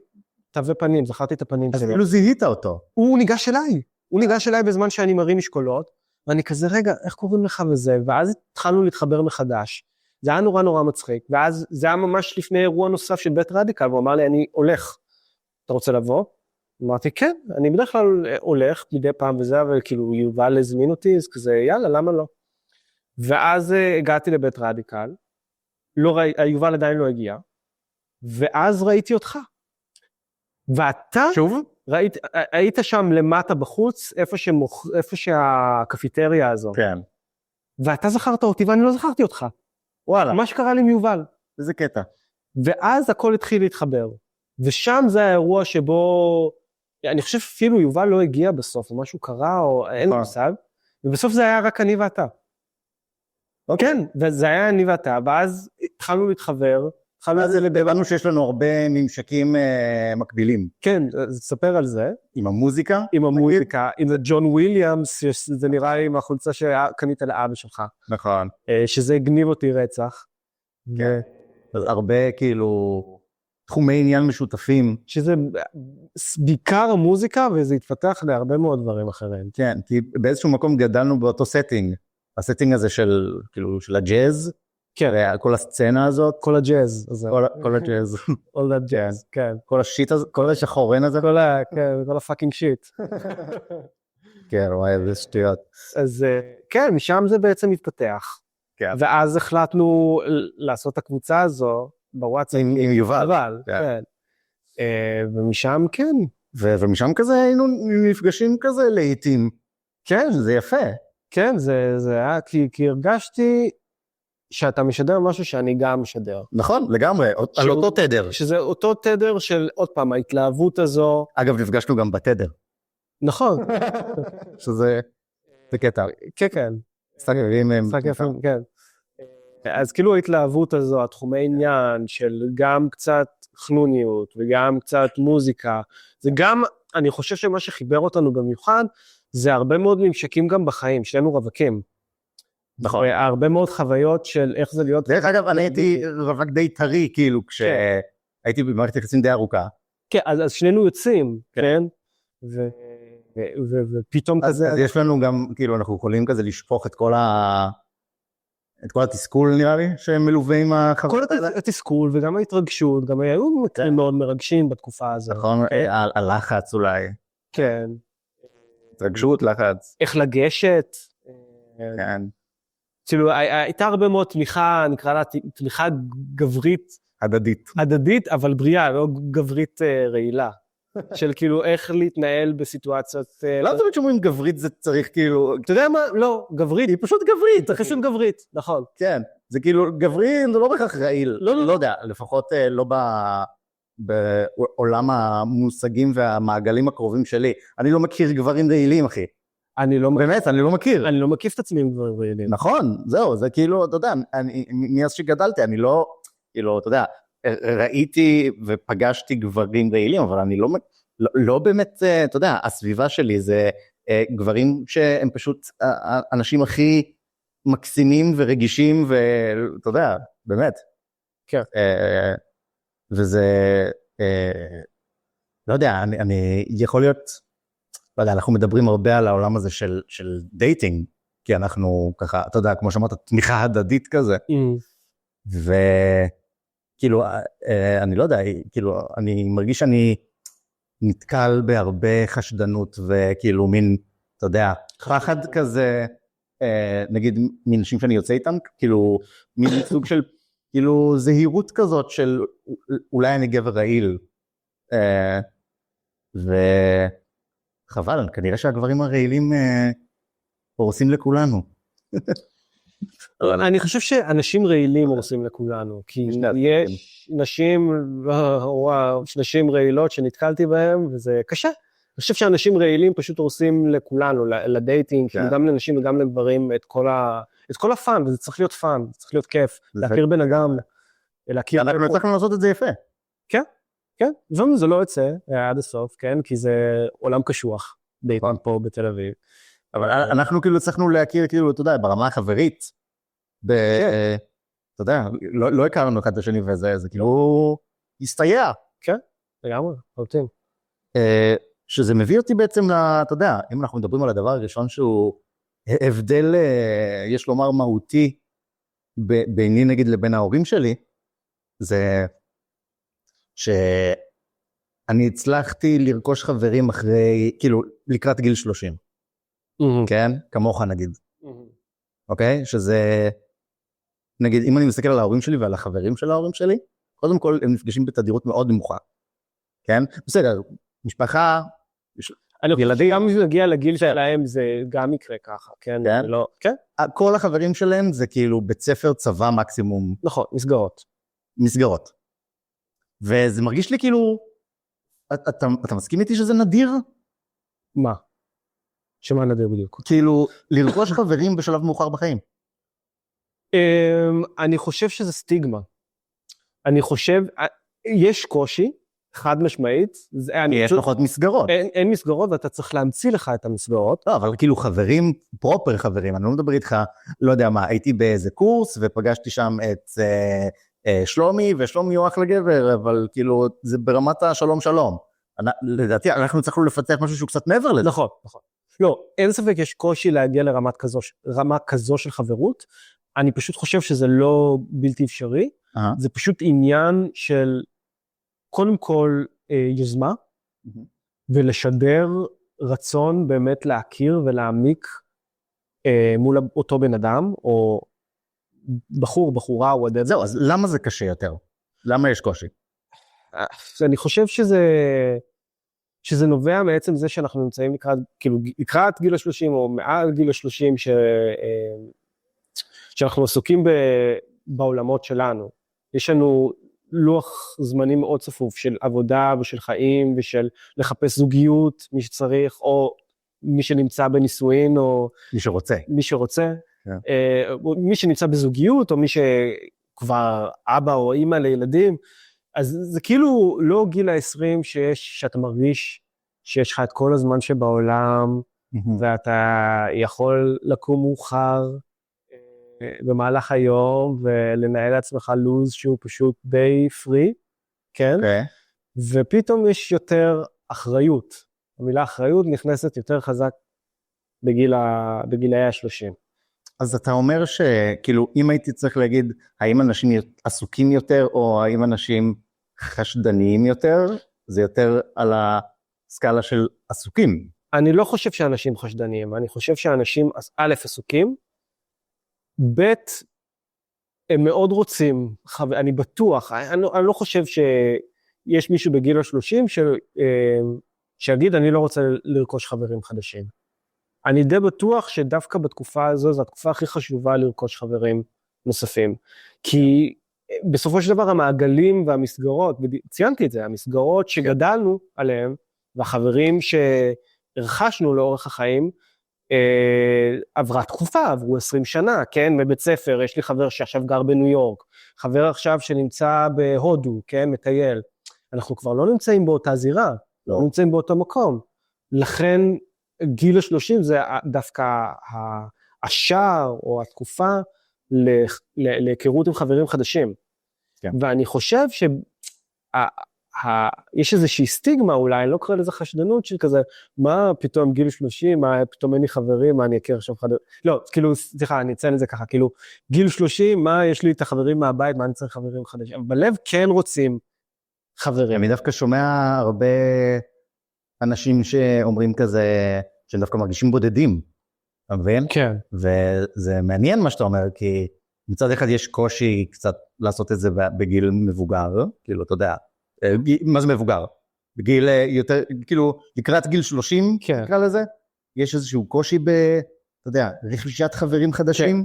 תווי פנים, זכרתי את הפנים שלו. אז אפילו זיהית אותו. הוא ניגש אליי בזמן שאני מרים משקולות, ואני כזה, רגע, איך קוראים לך וזה? ואז התחלנו להתחבר מחדש. זה היה נורא נורא מצחיק, ואז זה היה ממש לפני אירוע נוסף של בית רדיקל, והוא אמר לי, אני הולך, אתה רוצה לבוא? אמרתי, כן, אני בדרך כלל הולך מדי פעם וזה, אבל כאילו יובל הזמין אותי, אז כזה, יאללה, למה לא? ואז הגעתי לבית רדיקל, יובל עדיין לא הגיע, ואז ראיתי אותך. ואתה, שוב? היית שם למטה בחוץ, איפה שהקפיטריה הזו. כן. ואתה זכרת אותי, ואני לא זכרתי אותך. וואלה. מה שקרה לי עם יובל. איזה קטע. ואז הכל התחיל להתחבר. ושם זה האירוע שבו, אני חושב אפילו יובל לא הגיע בסוף, או משהו קרה, או אין לי מושג, ובסוף זה היה רק אני ואתה. כן, וזה היה אני ואתה, ואז התחלנו להתחבר, אז הבנו שיש לנו הרבה ממשקים מקבילים. כן, אז תספר על זה. עם המוזיקה? עם המוזיקה, עם ג'ון וויליאמס, זה נראה לי עם החולצה שקנית לאבא שלך. נכון. שזה הגניב אותי רצח. כן. אז הרבה כאילו תחומי עניין משותפים. שזה בעיקר המוזיקה, וזה התפתח להרבה מאוד דברים אחרים. כן, כי באיזשהו מקום גדלנו באותו סטינג. הסטינג הזה של, כאילו, של הג'אז. כן. כל הסצנה הזאת. כל הג'אז. כל הג'אז. All that jazz, כן. כל השיט הזה, כל השחורן הזה. כל הפאקינג שיט. כן, וואי, זה שטויות. אז כן, משם זה בעצם מתפתח. כן. ואז החלטנו לעשות את הקבוצה הזו, בוואטסאפ. עם יובל. כן. ומשם כן. ומשם כזה היינו נפגשים כזה לעתים. כן. זה יפה. כן, זה היה, כי הרגשתי שאתה משדר משהו שאני גם משדר. נכון, לגמרי, על אותו תדר. שזה אותו תדר של, עוד פעם, ההתלהבות הזו. אגב, נפגשנו גם בתדר. נכון. שזה קטע. כן, כן. משחק יפים, כן. אז כאילו ההתלהבות הזו, התחומי עניין של גם קצת חנוניות וגם קצת מוזיקה, זה גם, אני חושב שמה שחיבר אותנו במיוחד, זה הרבה מאוד ממשקים גם בחיים, שנינו רווקים. נכון. הרבה מאוד חוויות של איך זה להיות. דרך אגב, אני הייתי רווק די טרי, כאילו, כשהייתי במערכת יחסים די ארוכה. כן, אז שנינו יוצאים, כן? ופתאום כזה. אז יש לנו גם, כאילו, אנחנו יכולים כזה לשפוך את כל את כל התסכול נראה לי שמלווה עם החברות כל התסכול וגם ההתרגשות, גם היו מקרים מאוד מרגשים בתקופה הזאת. נכון, הלחץ אולי. כן. התרגשות, לחץ. איך לגשת. כן. כאילו, הייתה הרבה מאוד תמיכה, נקרא לה תמיכה גברית. הדדית, אבל בריאה, לא גברית רעילה. של כאילו איך להתנהל בסיטואציות... לא תמיד שאומרים גברית זה צריך כאילו... אתה יודע מה? לא, גברית. היא פשוט גברית, צריך לשון גברית, נכון. כן, זה כאילו גברי זה לא בהכרח רעיל. לא יודע, לפחות לא בעולם המושגים והמעגלים הקרובים שלי. אני לא מכיר גברים רעילים, אחי. באמת, אני לא מכיר. אני לא מקיף את עצמי עם גברים רעילים. נכון, זהו, זה כאילו, אתה יודע, מאז שגדלתי, אני לא, כאילו, אתה יודע, ראיתי ופגשתי גברים רעילים, אבל אני לא באמת, אתה יודע, הסביבה שלי זה גברים שהם פשוט האנשים הכי מקסימים ורגישים, ואתה יודע, באמת. כן. וזה, לא יודע, אני יכול להיות, לא יודע, אנחנו מדברים הרבה על העולם הזה של דייטינג, כי אנחנו ככה, אתה יודע, כמו שאמרת, תמיכה הדדית כזה, וכאילו, אני לא יודע, כאילו, אני מרגיש שאני נתקל בהרבה חשדנות, וכאילו מין, אתה יודע, פחד כזה, נגיד, מאנשים שאני יוצא איתם, כאילו, מין סוג של, כאילו, זהירות כזאת של, אולי אני גבר רעיל, וחבל, כנראה שהגברים הרעילים הורסים לכולנו. אני חושב שאנשים רעילים הורסים לכולנו, כי יש נשים רעילות שנתקלתי בהם, וזה קשה. אני חושב שאנשים רעילים פשוט הורסים לכולנו, לדייטינג, גם לנשים וגם לגברים, את כל הפאן, וזה צריך להיות פאן, זה צריך להיות כיף, להכיר בן אדם, אנחנו צריכים לעשות את זה יפה. כן, כן, לפעמים זה לא יוצא עד הסוף, כן, כי זה עולם קשוח, דייטינג פה בתל אביב. אבל אנחנו כאילו צריכנו להכיר, כאילו, אתה יודע, ברמה החברית, אתה יודע, לא הכרנו אחד את השני וזה, זה כאילו, הסתייע. כן, לגמרי, חלוטין. שזה מביא אותי בעצם, אתה יודע, אם אנחנו מדברים על הדבר הראשון שהוא הבדל, יש לומר, מהותי, ביני נגיד לבין ההורים שלי, זה שאני הצלחתי לרכוש חברים אחרי, כאילו, לקראת גיל 30. כן? כמוך נגיד. אוקיי? שזה, נגיד, אם אני מסתכל על ההורים שלי ועל החברים של ההורים שלי, קודם כל הם נפגשים בתדירות מאוד נמוכה. כן? בסדר, משפחה, ילדים. גם אם נגיע לגיל שלהם זה גם יקרה ככה, כן? כן? לא, כן? כל החברים שלהם זה כאילו בית ספר צבא מקסימום. נכון, מסגרות. וזה מרגיש לי כאילו, אתה מסכים איתי שזה נדיר? מה? שמה נדיר בדיוק? כאילו, לרכוש חברים בשלב מאוחר בחיים. אני חושב שזה סטיגמה. אני חושב, יש קושי, חד משמעית. יש פחות מסגרות. אין מסגרות, ואתה צריך להמציא לך את המסגרות. לא, אבל כאילו חברים, פרופר חברים, אני לא מדבר איתך, לא יודע מה, הייתי באיזה קורס, ופגשתי שם את שלומי, ושלומי הוא אחלה גבר, אבל כאילו, זה ברמת השלום שלום. לדעתי, אנחנו צריכים לפתח משהו שהוא קצת מעבר לזה. נכון, נכון. לא, אין ספק, יש קושי להגיע לרמה כזו של חברות, אני פשוט חושב שזה לא בלתי אפשרי, זה פשוט עניין של, קודם כל, יוזמה, ולשדר רצון באמת להכיר ולהעמיק מול אותו בן אדם, או בחור, בחורה, או whatever. זהו, אז למה זה קשה יותר? למה יש קושי? אני חושב שזה נובע מעצם זה שאנחנו נמצאים לקראת גיל ה-30 או מעל גיל ה-30 שאנחנו עסוקים בעולמות שלנו. יש לנו לוח זמנים מאוד צפוף של עבודה ושל חיים ושל לחפש זוגיות, מי שצריך, או מי שנמצא בנישואין, או מי שרוצה. מי שנמצא בזוגיות, או מי שכבר אבא או אמא לילדים, אז זה כאילו לא גיל ה-20 שאתה מרגיש שיש לך את כל הזמן שבעולם, ואתה יכול לקום מאוחר במהלך היום, ולנהל לעצמך לוז שהוא פשוט די פרי, כן? ופתאום יש יותר אחריות. המילה אחריות נכנסת יותר חזק בגילי ה-30. אז אתה אומר שכאילו אם הייתי צריך להגיד האם אנשים עסוקים יותר או האם אנשים חשדניים יותר, זה יותר על הסקאלה של עסוקים. אני לא חושב שאנשים חשדניים, אני חושב שאנשים א' עסוקים, ב' הם מאוד רוצים, אני בטוח, אני לא חושב שיש מישהו בגיל ה-30 שיגיד אני לא רוצה לרכוש חברים חדשים. אני די בטוח שדווקא בתקופה הזו, זו התקופה הכי חשובה לרכוש חברים נוספים, כי בסופו של דבר המעגלים והמסגרות, ציינתי את זה, המסגרות שגדלנו עליהם, והחברים שהרכשנו לאורך החיים, עברה תקופה, עברו 20 שנה, כן, מבית ספר, יש לי חבר שעכשיו גר בניו יורק, חבר עכשיו שנמצא בהודו, כן, מטייל, אנחנו כבר לא נמצאים באותה זירה, לא נמצאים באותו מקום, לכן גיל ה-30 זה דווקא השער או התקופה להיכרות עם חברים חדשים, כן. ואני חושב יש איזושהי סטיגמה אולי, לא קורא לזה חשדנות של כזה, מה פתאום גיל 30, מה פתאום אין לי חברים, מה אני אכיר עכשיו חברים, לא, כאילו, סליחה, אני אציין את זה ככה, כאילו, גיל 30, מה יש לי את החברים מהבית, מה אני צריך חברים חדשים, אבל בלב כן רוצים חברים. אני דווקא שומע הרבה אנשים שאומרים כזה, שהם דווקא מרגישים בודדים, אתה מבין? כן. וזה מעניין מה שאתה אומר, כי מצד אחד יש קושי קצת לעשות את זה בגיל מבוגר, כאילו, אתה יודע, מה זה מבוגר? בגיל יותר, כאילו, לקראת גיל 30, כן. נקרא לזה, יש איזשהו קושי אתה יודע, רכישת חברים חדשים,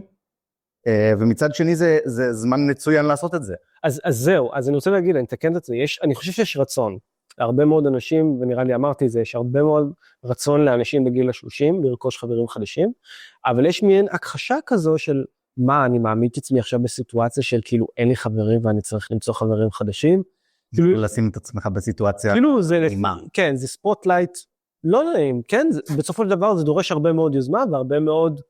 כן. ומצד שני זה זמן מצוין לעשות את זה. אז זהו, אז אני רוצה להגיד, אני אתקן את זה, אני חושב שיש רצון, הרבה מאוד אנשים, ונראה לי אמרתי את זה, יש הרבה מאוד רצון לאנשים בגיל ה-30, לרכוש חברים חדשים, אבל יש מעין הכחשה כזו של, מה, אני מעמיד את עצמי עכשיו בסיטואציה של כאילו, אין לי חברים ואני צריך למצוא חברים חדשים, כאילו לשים את עצמך בסיטואציה כאילו זה, נעימה. כן, זה ספוטלייט לא נעים, כן, בסופו של דבר זה דורש הרבה מאוד יוזמה, והרבה מאוד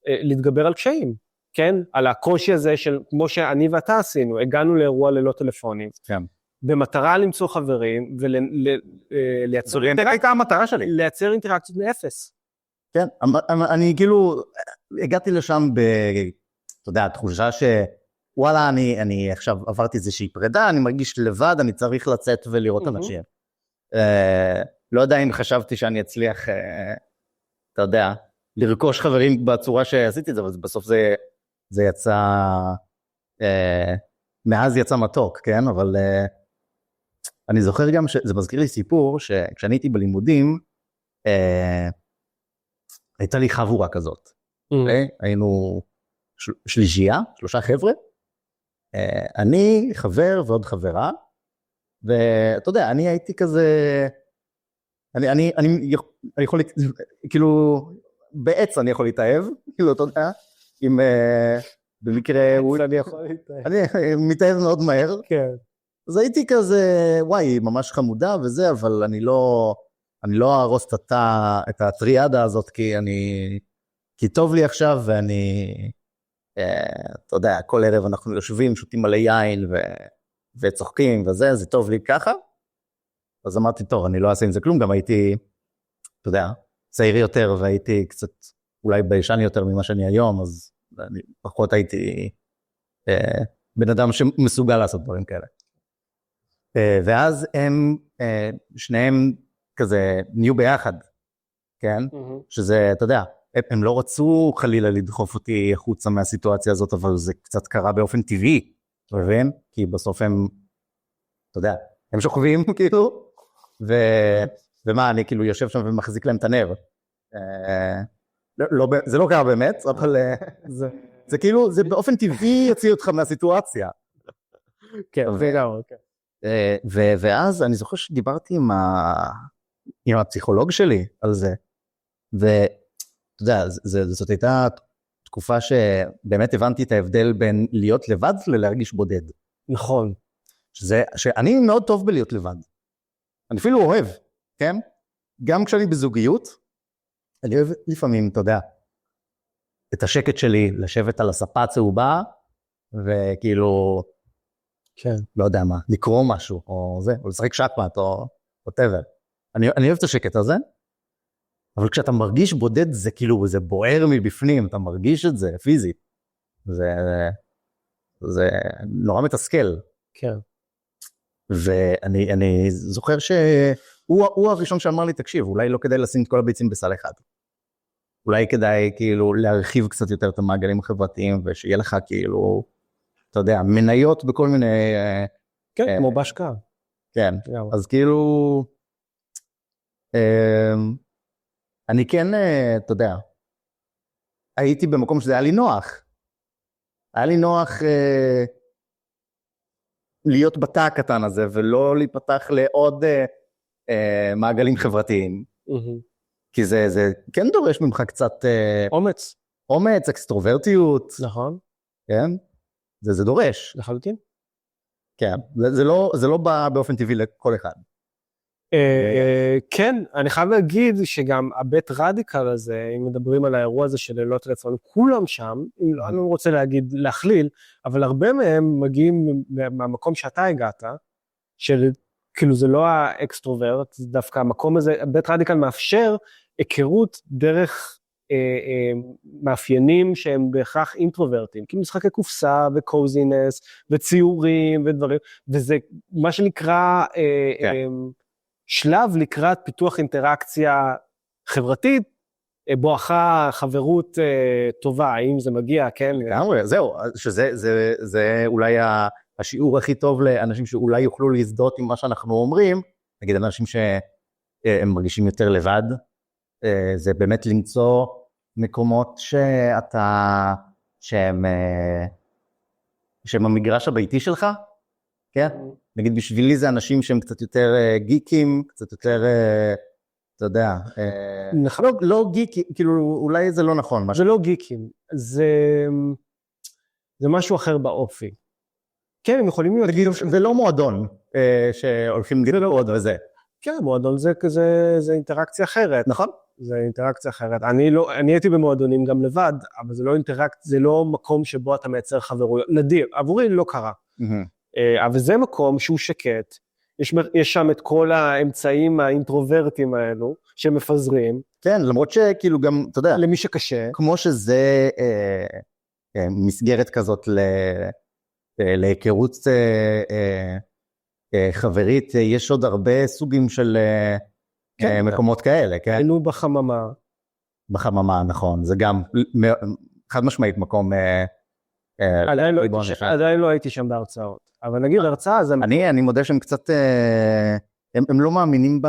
להתגבר על קשיים, כן, על הקושי הזה של, כמו שאני ואתה עשינו, הגענו לאירוע ללא טלפונים, כן. במטרה למצוא חברים, ולייצר הייתה המטרה שלי. לייצר אינטראקציות מאפס. כן, אני כאילו, הגעתי לשם אתה יודע, תחושה וואלה, אני עכשיו עברתי איזושהי פרידה, אני מרגיש לבד, אני צריך לצאת ולראות אנשים. לא יודע אם חשבתי שאני אצליח, אתה יודע, לרכוש חברים בצורה שעשיתי את זה, אבל בסוף זה יצא, מאז יצא מתוק, כן? אבל אני זוכר גם שזה מזכיר לי סיפור, שכשאני הייתי בלימודים, הייתה לי חבורה כזאת. היינו שלישייה, 3 חבר'ה, אני חבר ועוד חברה, ואתה יודע, אני הייתי כזה, אני יכול, כאילו, בעץ אני יכול להתאהב, כאילו, אתה יודע, אם במקרה, אני יכול להתאהב. אני מתאהב מאוד מהר, כן. אז הייתי כזה, וואי, ממש חמודה וזה, אבל אני לא ארוס את הטריאדה הזאת, כי טוב לי עכשיו, ואני, אתה יודע, כל ערב אנחנו יושבים, שותים מלא יין וצוחקים וזה, זה טוב לי ככה. אז אמרתי, טוב, אני לא אעשה עם זה כלום, גם הייתי, אתה יודע, צעיר יותר, והייתי קצת, אולי ביישן יותר ממה שאני היום, אז אני פחות הייתי בן אדם שמסוגל לעשות דברים כאלה. ואז הם, שניהם כזה, נהיו ביחד, כן? שזה, אתה יודע, הם לא רצו חלילה לדחוף אותי חוצה מהסיטואציה הזאת, אבל זה קצת קרה באופן טבעי, אתה מבין? כי בסוף הם, אתה יודע, הם שוכבים כאילו, ומה, אני כאילו יושב שם ומחזיק להם את הנר. זה לא קרה באמת, אבל זה כאילו, זה באופן טבעי יוציא אותך מהסיטואציה. כן, וגם, כן. ואז אני זוכר שדיברתי עם הפסיכולוג שלי על זה, אתה יודע, זאת הייתה תקופה שבאמת הבנתי את ההבדל בין להיות לבד ללהרגיש בודד. נכון. שאני מאוד טוב בלהיות לבד. אני אפילו אוהב, כן? גם כשאני בזוגיות, אני אוהב לפעמים, אתה יודע, את השקט שלי, לשבת על הספה הצהובה, וכאילו, כן. לא יודע מה, לקרוא משהו, או זה, או לשחק שחמט, או whatever. אני אוהב את השקט הזה, אבל כשאתה מרגיש בודד, זה כאילו, זה בוער מבפנים, אתה מרגיש את זה פיזית. זה נורא מתסכל. כן. ואני זוכר שהוא הראשון שאמר לי, תקשיב, אולי לא כדאי לשים את כל הביצים בסל אחד. אולי כדאי כאילו להרחיב קצת יותר את המעגלים החברתיים, ושיהיה לך כאילו, אתה יודע, מניות בכל מיני... כן, כמו בהשקעה. כן, אז כאילו, אני כן, אתה יודע, הייתי במקום שזה היה לי נוח. היה לי נוח להיות בתא הקטן הזה, ולא להיפתח לעוד מעגלים חברתיים. כי זה כן דורש ממך קצת... אומץ. אומץ, אקסטרוברטיות. נכון. כן? זה דורש. לחלוטין. כן, זה לא בא באופן טבעי לכל אחד. כן, אני חייב להגיד שגם הבית רדיקל הזה, אם מדברים על האירוע הזה של לילות רצון, כולם שם, אני לא רוצה להכליל, אבל הרבה מהם מגיעים מהמקום שאתה הגעת, של כאילו זה לא האקסטרוברט, זה דווקא המקום הזה, הבית רדיקל מאפשר היכרות דרך מאפיינים שהם בהכרח אינטרוברטים, כאילו משחקי קופסה וקוזינס וציורים ודברים, וזה מה שנקרא שלב לקראת פיתוח אינטראקציה חברתית, בואכה חברות טובה, האם זה מגיע, כן? זהו, שזה אולי השיעור הכי טוב לאנשים שאולי יוכלו להזדהות עם מה שאנחנו אומרים, נגיד אנשים שהם מרגישים יותר לבד, זה באמת למצוא מקומות שהם המגרש הביתי שלך, כן? נגיד בשבילי זה אנשים שהם קצת יותר גיקים, קצת יותר, אתה יודע, לא גיקים, כאילו אולי זה לא נכון. זה לא גיקים, זה משהו אחר באופי. כן, הם יכולים להיות... זה לא מועדון שהולכים לגדול וזה. כן, מועדון זה אינטראקציה אחרת. נכון. זה אינטראקציה אחרת. אני הייתי במועדונים גם לבד, אבל זה לא זה לא מקום שבו אתה מייצר חברויות. נדיר, עבורי לא קרה. אבל זה מקום שהוא שקט, יש שם את כל האמצעים האינטרוברטים האלו, שמפזרים. כן, למרות שכאילו גם, אתה יודע, למי שקשה. כמו שזה מסגרת כזאת להיכרות חברית, יש עוד הרבה סוגים של מקומות כאלה, כן? היינו בחממה. בחממה, נכון, זה גם חד משמעית מקום... עדיין לא הייתי שם בהרצאות, אבל נגיד הרצאה זה... אני מודה שהם קצת, הם לא מאמינים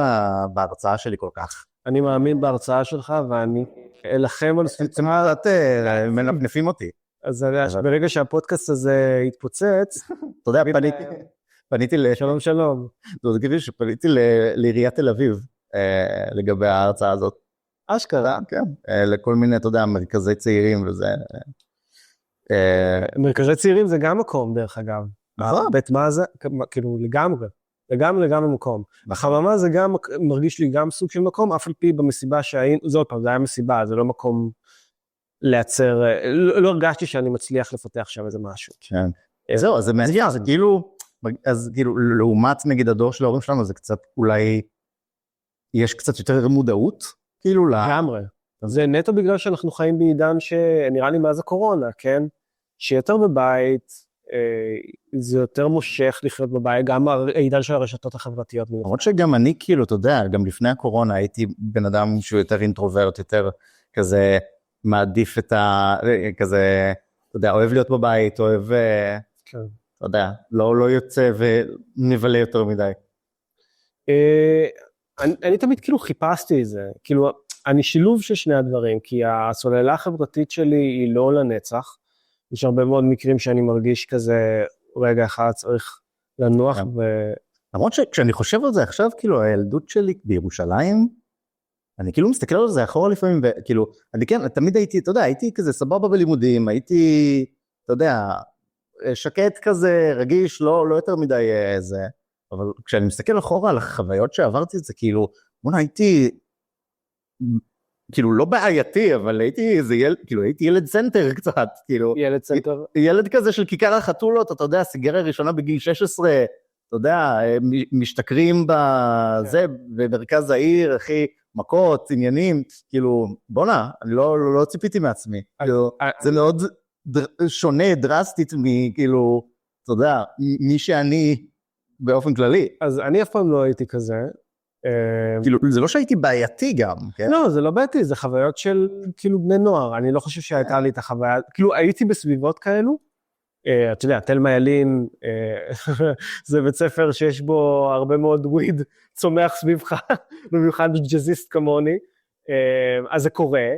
בהרצאה שלי כל כך. אני מאמין בהרצאה שלך, ואני אלחם על ספיצה. קצת מנפנפים אותי. אז ברגע שהפודקאסט הזה יתפוצץ, אתה יודע, פניתי שלום שלום. זה כאילו שפניתי לעיריית תל אביב, לגבי ההרצאה הזאת. אשכרה. כן, לכל מיני, אתה יודע, מרכזי צעירים וזה... מרכזי צעירים זה גם מקום דרך אגב. בית מה זה? כאילו לגמרי מקום. החממה זה גם מרגיש לי גם סוג של מקום, אף על פי במסיבה שהיינו, זה עוד פעם, זה היה מסיבה, זה לא מקום לייצר, לא הרגשתי שאני מצליח לפתח שם איזה משהו. כן. זהו, זה מעניין, זה כאילו, אז כאילו לעומת נגיד הדור של ההורים שלנו, זה קצת אולי, יש קצת יותר מודעות, כאילו לגמרי. זה נטו בגלל שאנחנו חיים בעידן שנראה לי מאז הקורונה, כן? שיותר בבית, זה יותר מושך לחיות בבית, גם העידן של הרשתות החברתיות. למרות שגם אני כאילו, אתה יודע, גם לפני הקורונה הייתי בן אדם שהוא יותר אינטרוברט, יותר כזה מעדיף את כזה, אתה יודע, אוהב להיות בבית, אוהב, כן. אתה יודע, לא יוצא ונבלה יותר מדי. אני תמיד כאילו חיפשתי את זה, כאילו, אני שילוב של שני הדברים, כי הסוללה החברתית שלי היא לא לנצח, יש הרבה מאוד מקרים שאני מרגיש כזה, רגע אחד צריך לנוח למרות שכשאני חושב על זה עכשיו, כאילו הילדות שלי בירושלים, אני כאילו מסתכל על זה אחורה לפעמים, וכאילו, אני כן, תמיד הייתי, אתה יודע, הייתי כזה סבבה בלימודים, הייתי, אתה יודע, שקט כזה, רגיש, לא יותר מדי זה, אבל כשאני מסתכל אחורה על החוויות שעברתי את זה, כאילו, הייתי, כאילו לא בעייתי, אבל הייתי איזה ילד, כאילו הייתי ילד סנטר קצת, כאילו. ילד סנטר. ילד כזה של כיכר החתולות, אתה יודע, סיגריה ראשונה בגיל 16, אתה יודע, משתכרים בזה, במרכז העיר, אחי, מכות, עניינים, כאילו, בונה, אני לא ציפיתי מעצמי, זה מאוד שונה, דרסטית, מכאילו, אתה יודע, מי שאני באופן כללי. אז אני אף פעם לא הייתי כזה. כאילו, זה לא שהייתי בעייתי גם, כן? לא, זה לא בעייתי, זה חוויות של כאילו בני נוער, אני לא חושב שהייתה לי את החוויה, כאילו הייתי בסביבות כאלו, אתה יודע, תלמה ילין, זה בית ספר שיש בו הרבה מאוד וויד צומח סביבך, במיוחד ג'אזיסט כמוני, אז זה קורה,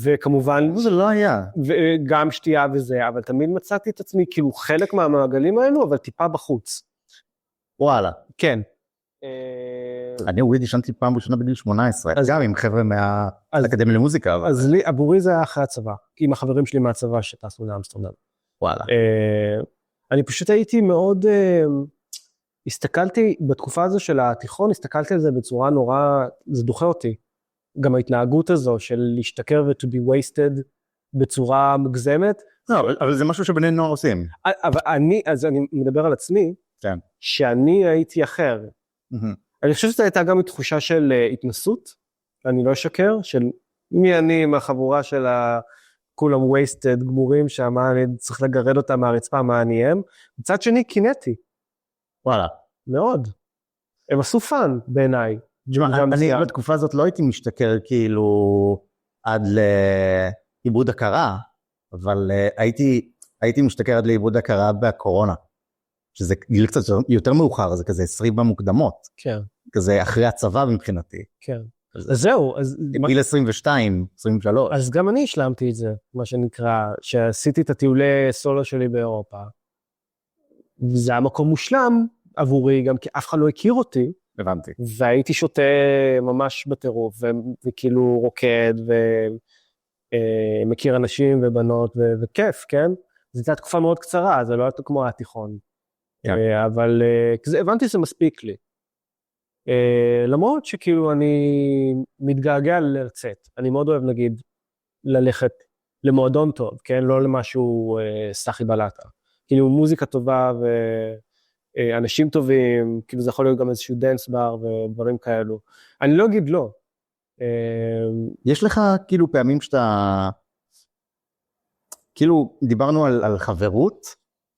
וכמובן, זה לא היה. וגם שתייה וזה, אבל תמיד מצאתי את עצמי כאילו חלק מהמעגלים האלו, אבל טיפה בחוץ. וואלה. כן. אני וויד ישנתי פעם ראשונה בגיל 18, גם עם חבר'ה מהאקדמיה למוזיקה. אז לי, עבורי זה היה אחרי הצבא, עם החברים שלי מהצבא שטסנו לאמסטרדם. וואלה. אני פשוט הייתי מאוד, הסתכלתי, בתקופה הזו של התיכון, הסתכלתי על זה בצורה נורא, זה דוחה אותי. גם ההתנהגות הזו של להשתכר ו-to be wasted בצורה מגזמת. לא, אבל זה משהו שבני נוער עושים. אבל אז אני מדבר על עצמי, כן. שאני הייתי אחר. אני חושב שזו הייתה גם תחושה של התנסות, אני לא אשקר, של מי אני עם החבורה של כולם wasted, גמורים, שמה אני צריך לגרד אותם מהרצפה, מה אני הם. מצד שני, קינאתי. וואלה. מאוד. הם עשו פאן בעיניי. אני בתקופה הזאת לא הייתי משתכר כאילו עד לאיבוד הכרה, אבל הייתי משתכר עד לאיבוד הכרה בקורונה, שזה גיל קצת יותר מאוחר, זה כזה 20 במוקדמות, כן. כזה אחרי הצבא מבחינתי. כן. אז זהו. גיל 22, 23. אז גם אני השלמתי את זה, מה שנקרא, שעשיתי את הטיולי סולו שלי באירופה, וזה היה מקום מושלם עבורי, גם כי אף אחד לא הכיר אותי, הבנתי. והייתי שותה ממש בטירוף, וכאילו רוקד, ומכיר אנשים ובנות, וכיף, כן? זו הייתה תקופה מאוד קצרה, זה לא היה כמו התיכון. אבל הבנתי שזה מספיק לי. למרות שכאילו אני מתגעגע לרצאת, אני מאוד אוהב נגיד ללכת למועדון טוב, כן? לא למשהו סחי בלטה. כאילו מוזיקה טובה אנשים טובים, כאילו זה יכול להיות גם איזשהו דנס בר ודברים כאלו. אני לא אגיד לא. יש לך כאילו פעמים שאתה, כאילו דיברנו על חברות,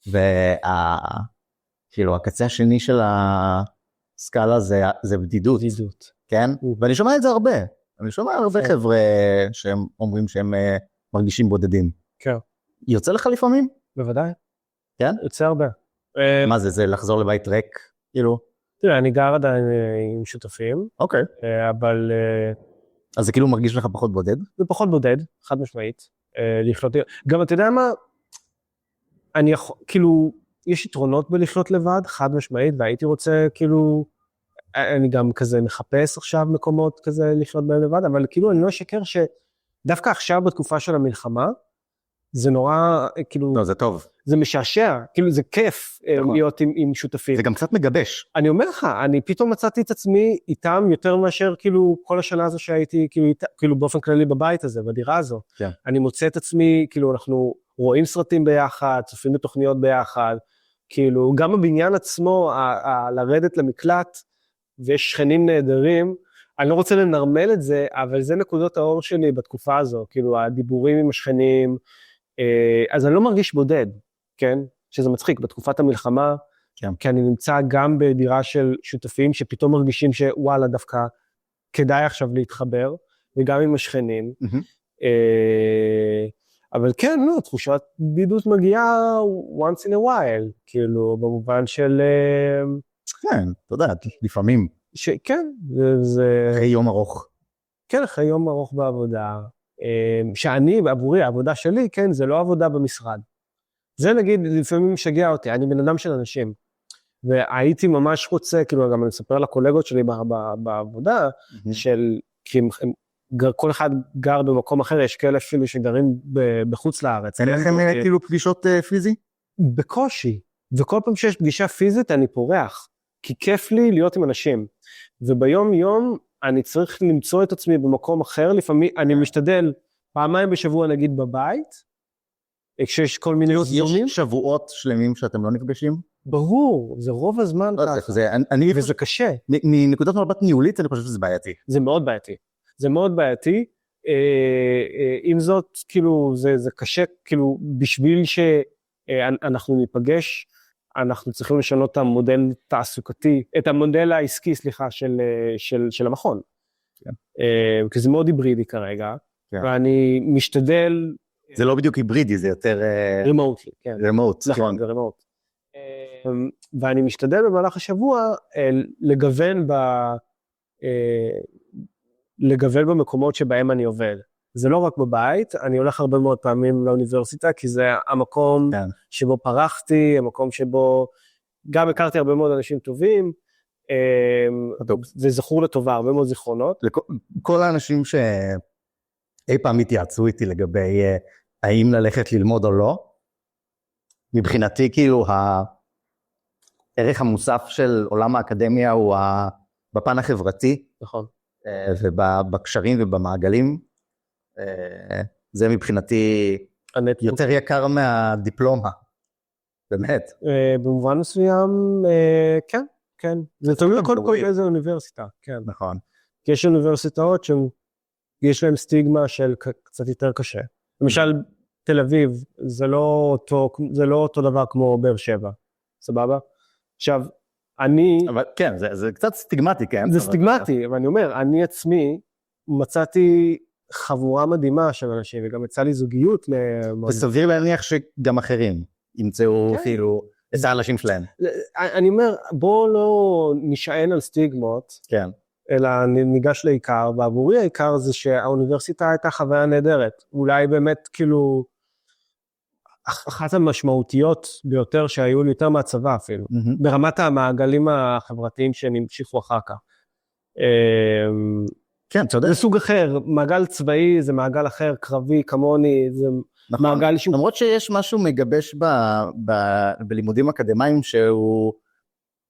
וכאילו הקצה השני של הסקאלה זה בדידות. בדידות. כן? ואני שומע את זה הרבה. אני שומע הרבה חבר'ה שהם אומרים שהם מרגישים בודדים. כן. יוצא לך לפעמים? בוודאי. כן? יוצא הרבה. מה זה? זה לחזור לבית ריק? כאילו? תראה, אני גר עדיין עם שותפים. אוקיי. אבל... אז זה כאילו מרגיש לך פחות בודד? זה פחות בודד, חד משמעית. לחיות... גם אתה יודע מה? אני יכול... כאילו, יש יתרונות בלחיות לבד, חד משמעית, והייתי רוצה כאילו... אני גם כזה מחפש עכשיו מקומות כזה לחיות בהם לבד, אבל כאילו אני לא אשקר שדווקא עכשיו בתקופה של המלחמה, זה נורא, כאילו... לא, זה טוב. זה משעשע, כאילו זה כיף להיות עם שותפים. זה גם קצת מגבש. אני אומר לך, אני פתאום מצאתי את עצמי איתם יותר מאשר כאילו כל השנה הזו שהייתי כאילו באופן כללי בבית הזה, בדירה הזו. כן. אני מוצא את עצמי, כאילו אנחנו רואים סרטים ביחד, צופים בתוכניות ביחד, כאילו גם הבניין עצמו, לרדת למקלט, ויש שכנים נהדרים, אני לא רוצה לנרמל את זה, אבל זה נקודות האור שלי בתקופה הזו, כאילו הדיבורים עם השכנים, אז אני לא מרגיש בודד, כן? שזה מצחיק, בתקופת המלחמה, כן. כי אני נמצא גם בדירה של שותפים, שפתאום מרגישים שוואלה דווקא כדאי עכשיו להתחבר, וגם עם השכנים, אבל כן, לא, תחושת בדידות מגיעה once in a while, כאילו, במובן של... כן, אתה יודע, לפעמים. כן, זה... אחרי יום ארוך. כן, אחרי יום ארוך בעבודה, שאני, עבורי, העבודה שלי, כן, זה לא עבודה במשרד. זה נגיד, לפעמים משגע אותי, אני בן אדם של אנשים, והייתי ממש רוצה, כאילו, גם אני אספר לקולגות שלי בעבודה, של, כי כל אחד גר במקום אחר, יש כאלה אפילו שגרים בחוץ לארץ. אין לכם כאילו פגישות פיזי? בקושי, וכל פעם שיש פגישה פיזית, אני פורח, כי כיף לי להיות עם אנשים, וביום יום, אני צריך למצוא את עצמי במקום אחר, לפעמים אני משתדל פעמיים בשבוע נגיד בבית, כשיש כל מיני זומים. יש שבועות שלמים שאתם לא נפגשים? ברור, זה רוב הזמן ככה, וזה קשה. מנקודת מבט ניהולית אני חושב שזה בעייתי. זה מאוד בעייתי. זה מאוד בעייתי. עם זאת, כאילו, זה קשה, כאילו, בשביל שאנחנו ניפגש, אנחנו צריכים לשנות את המודל תעסוקתי, את המודל העסקי, סליחה, של המכון. כי זה מאוד היברידי כרגע, ואני משתדל... זה לא בדיוק היברידי, זה יותר... רימוט, כן. רימוט, נכון, זה רימוט. ואני משתדל במהלך השבוע לגוון במקומות שבהם אני עובד. זה לא רק בבית, אני הולך הרבה מאוד פעמים לאוניברסיטה, כי זה המקום שבו פרחתי, המקום שבו גם הכרתי הרבה מאוד אנשים טובים, זה זכור לטובה, הרבה מאוד זיכרונות. כל האנשים שאי פעם התייעצו איתי לגבי האם ללכת ללמוד או לא, מבחינתי כאילו הערך המוסף של עולם האקדמיה הוא בפן החברתי, נכון. ובקשרים ובמעגלים, זה מבחינתי יותר יקר מהדיפלומה, באמת. במובן מסוים, כן, כן. זה תלוי קודם כל באיזה אוניברסיטה, כן. נכון. כי יש אוניברסיטאות שיש להם סטיגמה של קצת יותר קשה. למשל, תל אביב, זה לא אותו דבר כמו באר שבע, סבבה? עכשיו, אבל כן, זה קצת סטיגמטי, כן? זה סטיגמטי, אבל אני אומר, אני עצמי מצאתי חבורה מדהימה של אנשים, וגם יצא לי זוגיות. וסביר להניח שגם אחרים ימצאו אפילו את האנשים שלהם. אני אומר, בואו לא נשען על סטיגמות, כן. אלא ניגש לעיקר, ועבורי העיקר זה שהאוניברסיטה הייתה חוויה נהדרת. אולי באמת כאילו, אחת המשמעותיות ביותר שהיו לי יותר מהצבא אפילו, ברמת המעגלים החברתיים שנמשיכו אחר כך. כן, צודק. זה סוג אחר, מעגל צבאי זה מעגל אחר, קרבי, כמוני, זה מעגל שהוא... למרות שיש משהו מגבש בלימודים אקדמיים, שהוא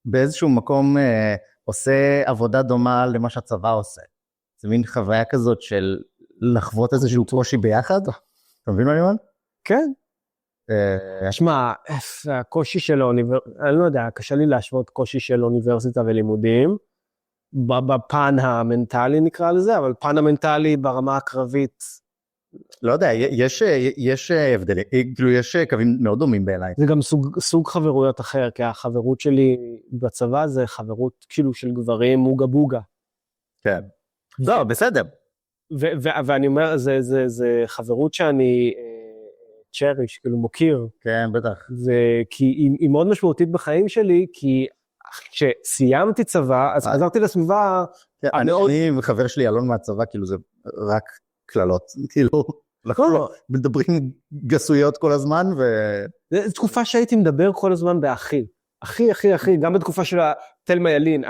באיזשהו מקום עושה עבודה דומה למה שהצבא עושה. זה מין חוויה כזאת של לחוות איזשהו קושי ביחד. אתה מבין מה אני אומר? כן. שמע, הקושי של האוניברסיטה, אני לא יודע, קשה לי להשוות קושי של אוניברסיטה ולימודים, בפן המנטלי נקרא לזה, אבל פן המנטלי ברמה הקרבית. לא יודע, יש הבדלים, כאילו יש קווים מאוד דומים בעיניי. זה גם סוג חברויות אחר, כי החברות שלי בצבא זה חברות כאילו של גברים מוגה בוגה. כן. לא, בסדר. ואני אומר, זה חברות שאני צ'ריש, כאילו מוקיר. כן, בטח. כי היא מאוד משמעותית בחיים שלי, כי כשסיימתי צבא, אז חזרתי לסביבה... אני וחבר שלי, אלון מהצבא, כאילו זה רק כללות, כאילו, אנחנו מדברים גסויות כל הזמן, זו תקופה שהייתי מדבר כל הזמן באחי, אחי, גם בתקופה של תלמה ילין.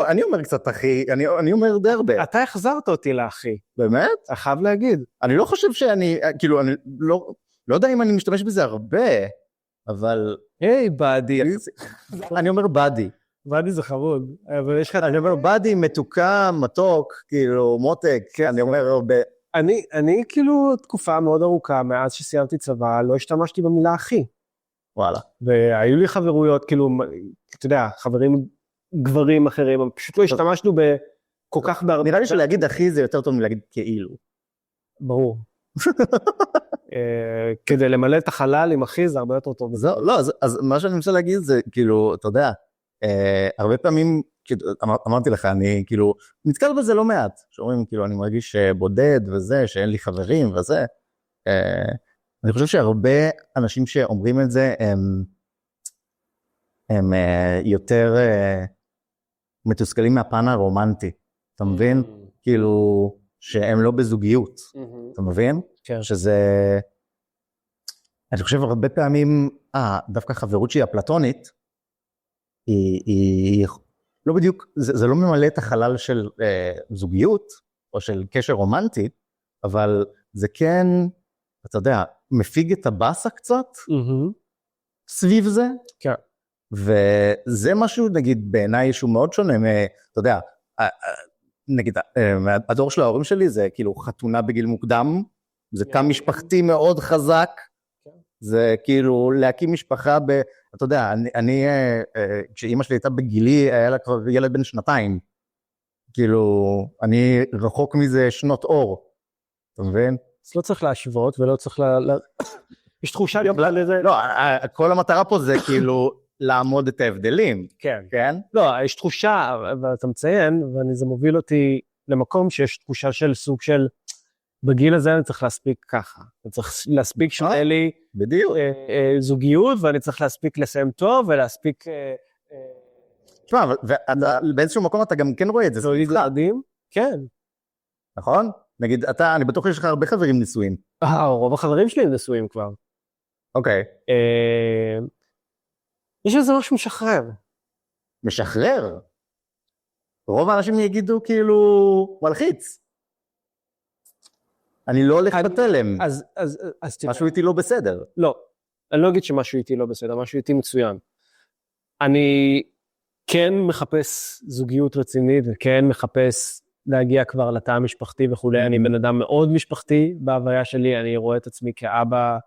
אני אומר קצת אחי, אני אומר די הרבה. אתה החזרת אותי לאחי. באמת? אתה חייב להגיד. אני לא חושב שאני, כאילו, אני לא יודע אם אני משתמש בזה הרבה, אבל... היי, באדי. אני אומר באדי. באדי זה חמוד, אבל יש לך... אני אומר באדי, מתוקה, מתוק, כאילו, מותק, אני אומר הרבה. אני כאילו תקופה מאוד ארוכה, מאז שסיימתי צבא, לא השתמשתי במילה אחי. וואלה. והיו לי חברויות, כאילו, אתה יודע, חברים גברים אחרים, פשוט לא השתמשנו בכל כך בהרבה... נראה לי שלהגיד אחי זה יותר טוב מלהגיד כאילו. ברור. כדי למלא את החלל עם אחי זה הרבה יותר טוב. לא, אז מה שאני רוצה להגיד זה, כאילו, אתה יודע, הרבה פעמים, אמרתי לך, אני כאילו, נתקל בזה לא מעט, שאומרים, כאילו, אני מרגיש בודד וזה, שאין לי חברים וזה. אני חושב שהרבה אנשים שאומרים את זה, הם יותר מתוסכלים מהפן הרומנטי, אתה מבין? כאילו, שהם לא בזוגיות, אתה מבין? כן. שזה, אני חושב הרבה פעמים, דווקא חברות שהיא אפלטונית, היא לא בדיוק, זה לא ממלא את החלל של זוגיות, או של קשר רומנטי, אבל זה כן, אתה יודע, מפיג את הבאסה קצת, סביב זה, כן. וזה משהו, נגיד, בעיניי שהוא מאוד שונה, אתה יודע, נגיד, הדור של ההורים שלי זה כאילו חתונה בגיל מוקדם, זה תא משפחתי מאוד חזק, זה כאילו להקים משפחה אתה יודע, כשאימא שלי הייתה בגילי, היה לה כבר ילד בן 2, כאילו, אני רחוק מזה שנות אור, אתה מבין? אז לא צריך להשוות ולא צריך יש תחושה לזה. לא, כל המטרה פה זה כאילו לעמוד את ההבדלים. כן. כן? לא, יש תחושה, ואתה מציין, וזה מוביל אותי למקום שיש תחושה של סוג של, בגיל הזה אני צריך להספיק ככה. אני צריך להספיק שיהיה לי בדיוק. זוגיות, ואני צריך להספיק לסיים טוב, ולהספיק... תשמע, באיזשהו מקום אתה גם כן רואה את זה. זו ילדים? כן. נכון? נגיד, אני בטוח שיש לך הרבה חברים נשואים. רוב החברים שלי הם נשואים כבר. אוקיי. יש איזה משהו משחרר. משחרר? רוב האנשים יגידו כאילו מלחיץ. אני לא הולך בתלם. אז תראה. משהו איתי לא בסדר. לא, אני לא אגיד שמשהו איתי לא בסדר, משהו איתי מצוין. אני כן מחפש זוגיות רצינית, וכן מחפש להגיע כבר לתא המשפחתי וכולי. אני בן אדם מאוד משפחתי בהוויה שלי, אני רואה את עצמי כאבא,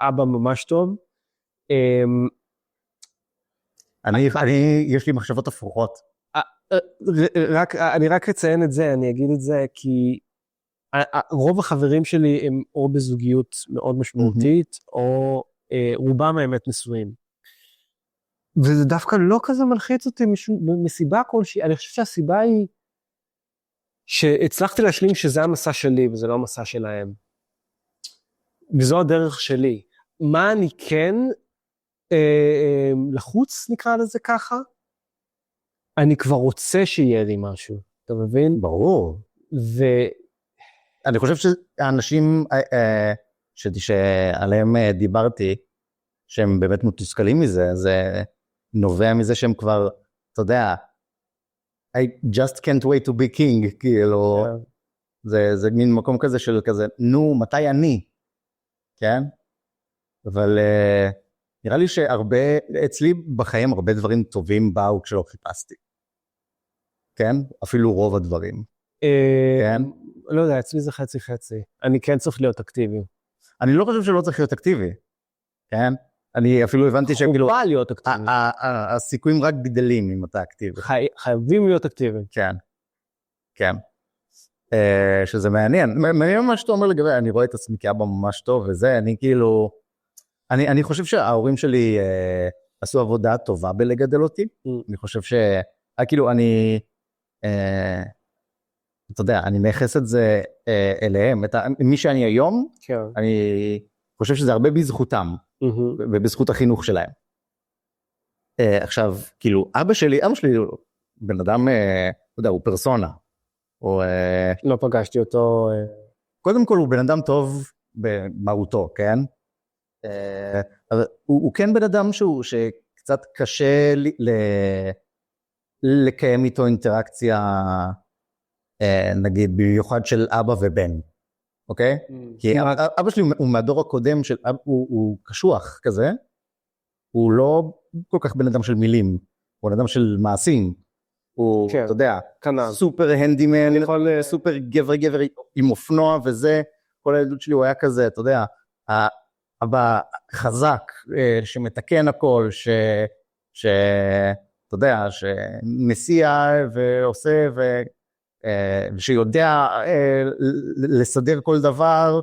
אבא ממש טוב. יש לי מחשבות הפוכות. אני רק אציין את זה, אני אגיד את זה, כי רוב החברים שלי הם או בזוגיות מאוד משמעותית, או רובם האמת נשואים. וזה דווקא לא כזה מלחיץ אותי מסיבה כלשהי. אני חושב שהסיבה היא שהצלחתי להשלים שזה המסע שלי, וזה לא המסע שלהם. וזו הדרך שלי. מה אני כן לחוץ, נקרא לזה ככה? אני כבר רוצה שיהיה לי משהו, אתה מבין? ברור. אני חושב שהאנשים שעליהם דיברתי, שהם באמת מתוסכלים מזה, זה נובע מזה שהם כבר, אתה יודע, I just can't wait to be king, כאילו, זה מין מקום כזה של כזה, נו, מתי אני? כן? אבל נראה לי שהרבה, אצלי בחיים הרבה דברים טובים באו כשלא חיפשתי. כן? אפילו רוב הדברים. כן? לא יודע, אצלי זה חצי חצי. אני כן צריך להיות אקטיבי. אני לא חושב שלא צריך להיות אקטיבי. כן? אני אפילו הבנתי שכאילו... חובה להיות אקטיבי. הסיכויים רק גדלים אם אתה אקטיבי. חייבים להיות אקטיבי. כן. כן. שזה מעניין. מעניין מה שאתה אומר לגבי, אני רואה את עצמי כאבא ממש טוב וזה, אני כאילו... אני חושב שההורים שלי עשו עבודה טובה בלגדל אותי. אני חושב כאילו אני... אתה יודע, אני מייחס את זה אליהם, מי שאני היום, אני חושב שזה הרבה בזכותם, ובזכות החינוך שלהם. עכשיו, כאילו, אבא שלי בן אדם, אתה יודע, הוא פרסונה. לא פגשתי אותו. קודם כל, הוא בן אדם טוב במהותו, כן? הוא כן בן אדם שקצת קשה לקיים איתו אינטראקציה, נגיד, במיוחד של אבא ובן, אוקיי? כי אבא שלי הוא מהדור הקודם, הוא קשוח כזה, הוא לא כל כך בן אדם של מילים, הוא בן אדם של מעשים, הוא, אתה יודע, סופר הנדימן, סופר גבר עם אופנוע וזה, כל הילדות שלי הוא היה כזה, אתה יודע, אבא חזק, שמתקן הכל, אתה יודע, שמסיע ועושה ושיודע לסדר כל דבר,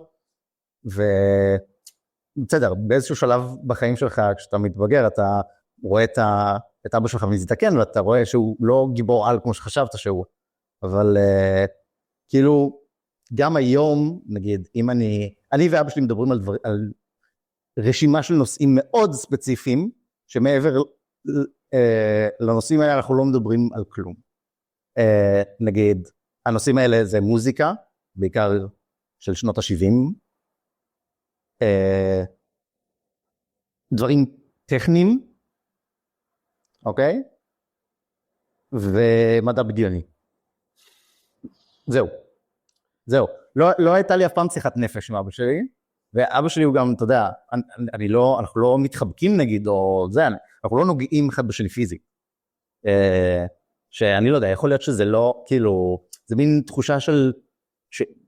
ובסדר, באיזשהו שלב בחיים שלך, כשאתה מתבגר, אתה רואה את אבא שלך מזדקן, ואתה רואה שהוא לא גיבור על כמו שחשבת שהוא, אבל כאילו, גם היום, נגיד, אם אני ואבא שלי מדברים על רשימה של נושאים מאוד ספציפיים, שמעבר לנושאים האלה אנחנו לא מדברים על כלום. נגיד, הנושאים האלה זה מוזיקה, בעיקר של שנות ה-70, דברים טכניים, אוקיי? ומדע בדיוני. זהו. לא הייתה לי אף פעם שיחת נפש עם אבא שלי, ואבא שלי הוא גם, אתה יודע, אנחנו לא מתחבקים נגיד, או זה, אנחנו לא נוגעים אחד בשני פיזית. שאני לא יודע, יכול להיות שזה לא, כאילו, זה מין תחושה של,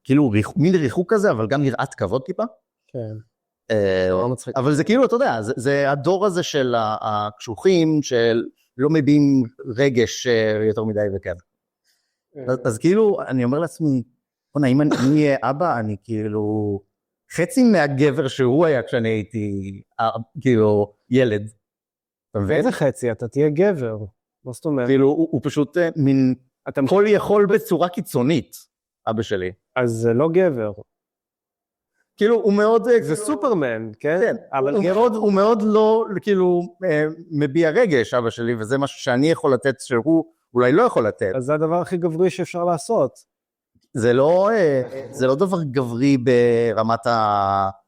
כאילו, מין ריחוק כזה, אבל גם נראת כבוד טיפה. כן. אבל זה כאילו, אתה יודע, זה הדור הזה של הקשוחים, שלא מביעים רגש יותר מדי וכן. אז כאילו, אני אומר לעצמי, אם אני אהיה אבא, אני כאילו, חצי מהגבר שהוא היה כשאני הייתי, כאילו, ילד. ואיזה חצי? אתה תהיה גבר. מה זאת אומרת? כאילו, הוא פשוט מין, כל יכול בצורה קיצונית, אבא שלי. אז זה לא גבר. כאילו, הוא מאוד... זה סופרמן, כן? כן, אבל הוא מאוד לא, כאילו, מביע רגש, אבא שלי, וזה משהו שאני יכול לתת, שהוא אולי לא יכול לתת. אז זה הדבר הכי גברי שאפשר לעשות. זה לא דבר גברי ברמת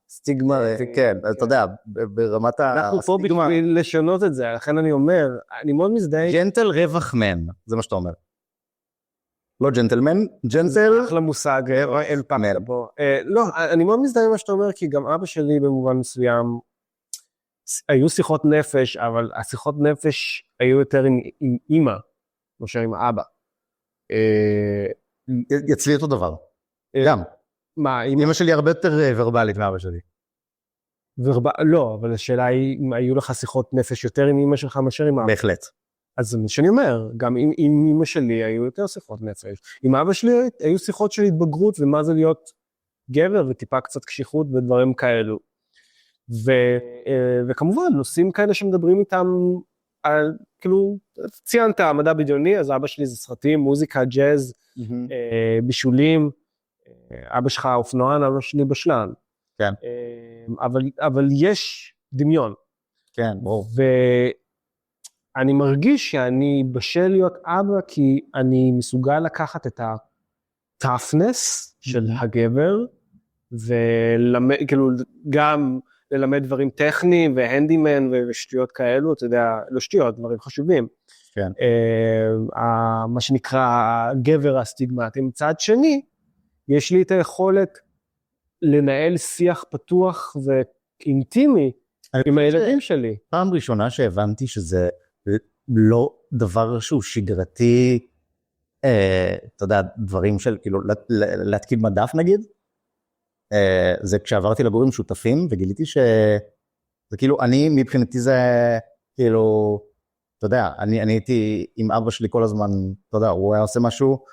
סטיגמה. כן, אתה יודע, ברמת אנחנו פה בשביל לשנות את זה, לכן אני אומר, אני מאוד מזדהה. ג'נטל רווח מן, זה מה שאתה אומר. לא ג'נטלמן, ג'נטל... אחלה מושג, אין פעם פה. לא, אני מאוד מזדהה עם מה שאתה אומר, כי גם אבא שלי במובן מסוים, היו שיחות נפש, אבל השיחות נפש היו יותר עם אמא, מאשר עם האבא. יצלי אותו דבר. גם. מה, אמא שלי הרבה יותר ורבלית מאבא שלי. לא, אבל השאלה היא, אם היו לך שיחות נפש יותר עם אמא שלך מאשר עם אבא. בהחלט. אז זה מה שאני אומר, גם עם אמא שלי היו יותר שיחות נפש. עם אבא שלי היו שיחות של התבגרות, ומה זה להיות גבר, וטיפה קצת קשיחות ודברים כאלו. וכמובן, נושאים כאלה שמדברים איתם על, כאילו, ציינת מדע בדיוני, אז אבא שלי זה סרטים, מוזיקה, ג'אז, בישולים, אבא שלך אופנוען, אבא שלי בשלן. כן. אבל יש דמיון. כן, ברור. ואני מרגיש שאני בשל להיות אבא, כי אני מסוגל לקחת את ה-toughness של הגבר, וכאילו גם ללמד דברים טכניים, והנדימן ושטויות כאלו, אתה יודע, לא שטויות, דברים חשובים. כן. מה שנקרא הגבר הסטיגמטי. מצד שני, יש לי את היכולת לנהל שיח פתוח ואינטימי עם הילדים שלי. פעם ראשונה שהבנתי שזה לא דבר שהוא שגרתי, אתה יודע, דברים של כאילו להתקיד מדף נגיד, זה כשעברתי לגורים שותפים וגיליתי שזה כאילו, אני מבחינתי זה כאילו, אתה יודע, אני הייתי עם אבא שלי כל הזמן, אתה יודע, הוא היה עושה משהו,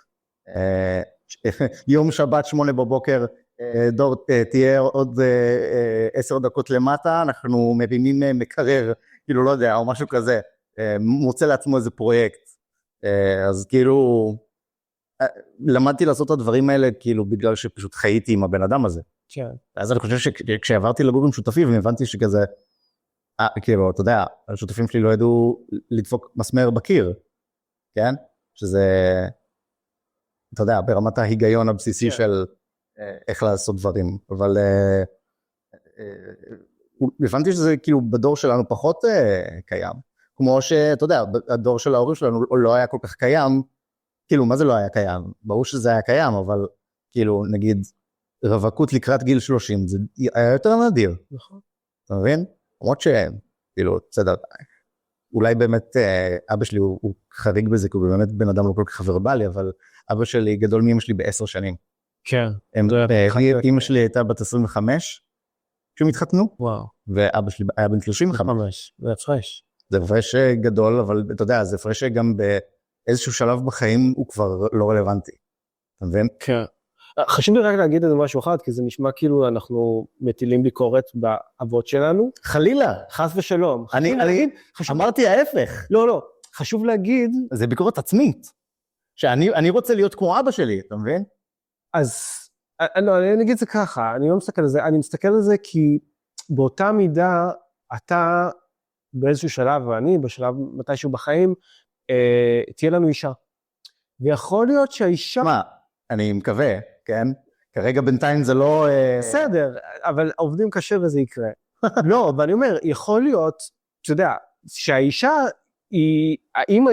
יום שבת 8 בבוקר, דור, תהיה עוד 10 דקות למטה, אנחנו מרימים מקרר, כאילו לא יודע, או משהו כזה, מוצא לעצמו איזה פרויקט, אז כאילו, למדתי לעשות את הדברים האלה, כאילו בגלל שפשוט חייתי עם הבן אדם הזה. כן. אז אני חושב שכשעברתי לגורים שותפים, הבנתי שכזה, כאילו, אתה יודע, השותפים שלי לא ידעו לדפוק מסמר בקיר, כן? שזה, אתה יודע, ברמת ההיגיון הבסיסי של איך לעשות דברים, אבל הבנתי שזה כאילו בדור שלנו פחות קיים, כמו שאתה יודע, הדור של ההורים שלנו לא היה כל כך קיים, כאילו מה זה לא היה קיים? ברור שזה היה קיים, אבל כאילו נגיד רווקות לקראת גיל 30, זה היה יותר נדיר. נכון. אתה מבין? למרות שכאילו, בסדר, אולי באמת אבא שלי הוא חריג בזה, כי הוא באמת בן אדם לא כל כך ורבלי, אבל אבא שלי גדול מאמא שלי ב10 שנים. כן. אמא שלי הייתה בת 25, כשהם התחתנו, וואו. ואבא שלי היה בן 35. זה הפרש. זה הפרש גדול, אבל אתה יודע, זה הפרש שגם באיזשהו שלב בחיים הוא כבר לא רלוונטי. אתה מבין? כן. חשוב לי רק להגיד את זה משהו אחד, כי זה נשמע כאילו אנחנו מטילים ביקורת באבות שלנו. חלילה. חס ושלום. אני אמרתי ההפך. לא, חשוב להגיד. זה ביקורת עצמית. שאני רוצה להיות כמו אבא שלי, אתה מבין? אז, לא, אני אגיד זה ככה, אני לא מסתכל על זה, אני מסתכל על זה כי באותה מידה, אתה באיזשהו שלב, ואני בשלב מתישהו בחיים, תהיה לנו אישה. ויכול להיות שהאישה... מה? אני מקווה, כן? כרגע בינתיים זה לא... בסדר, אבל עובדים קשה וזה יקרה. לא, ואני אומר, יכול להיות, אתה יודע, שהאישה היא, האמא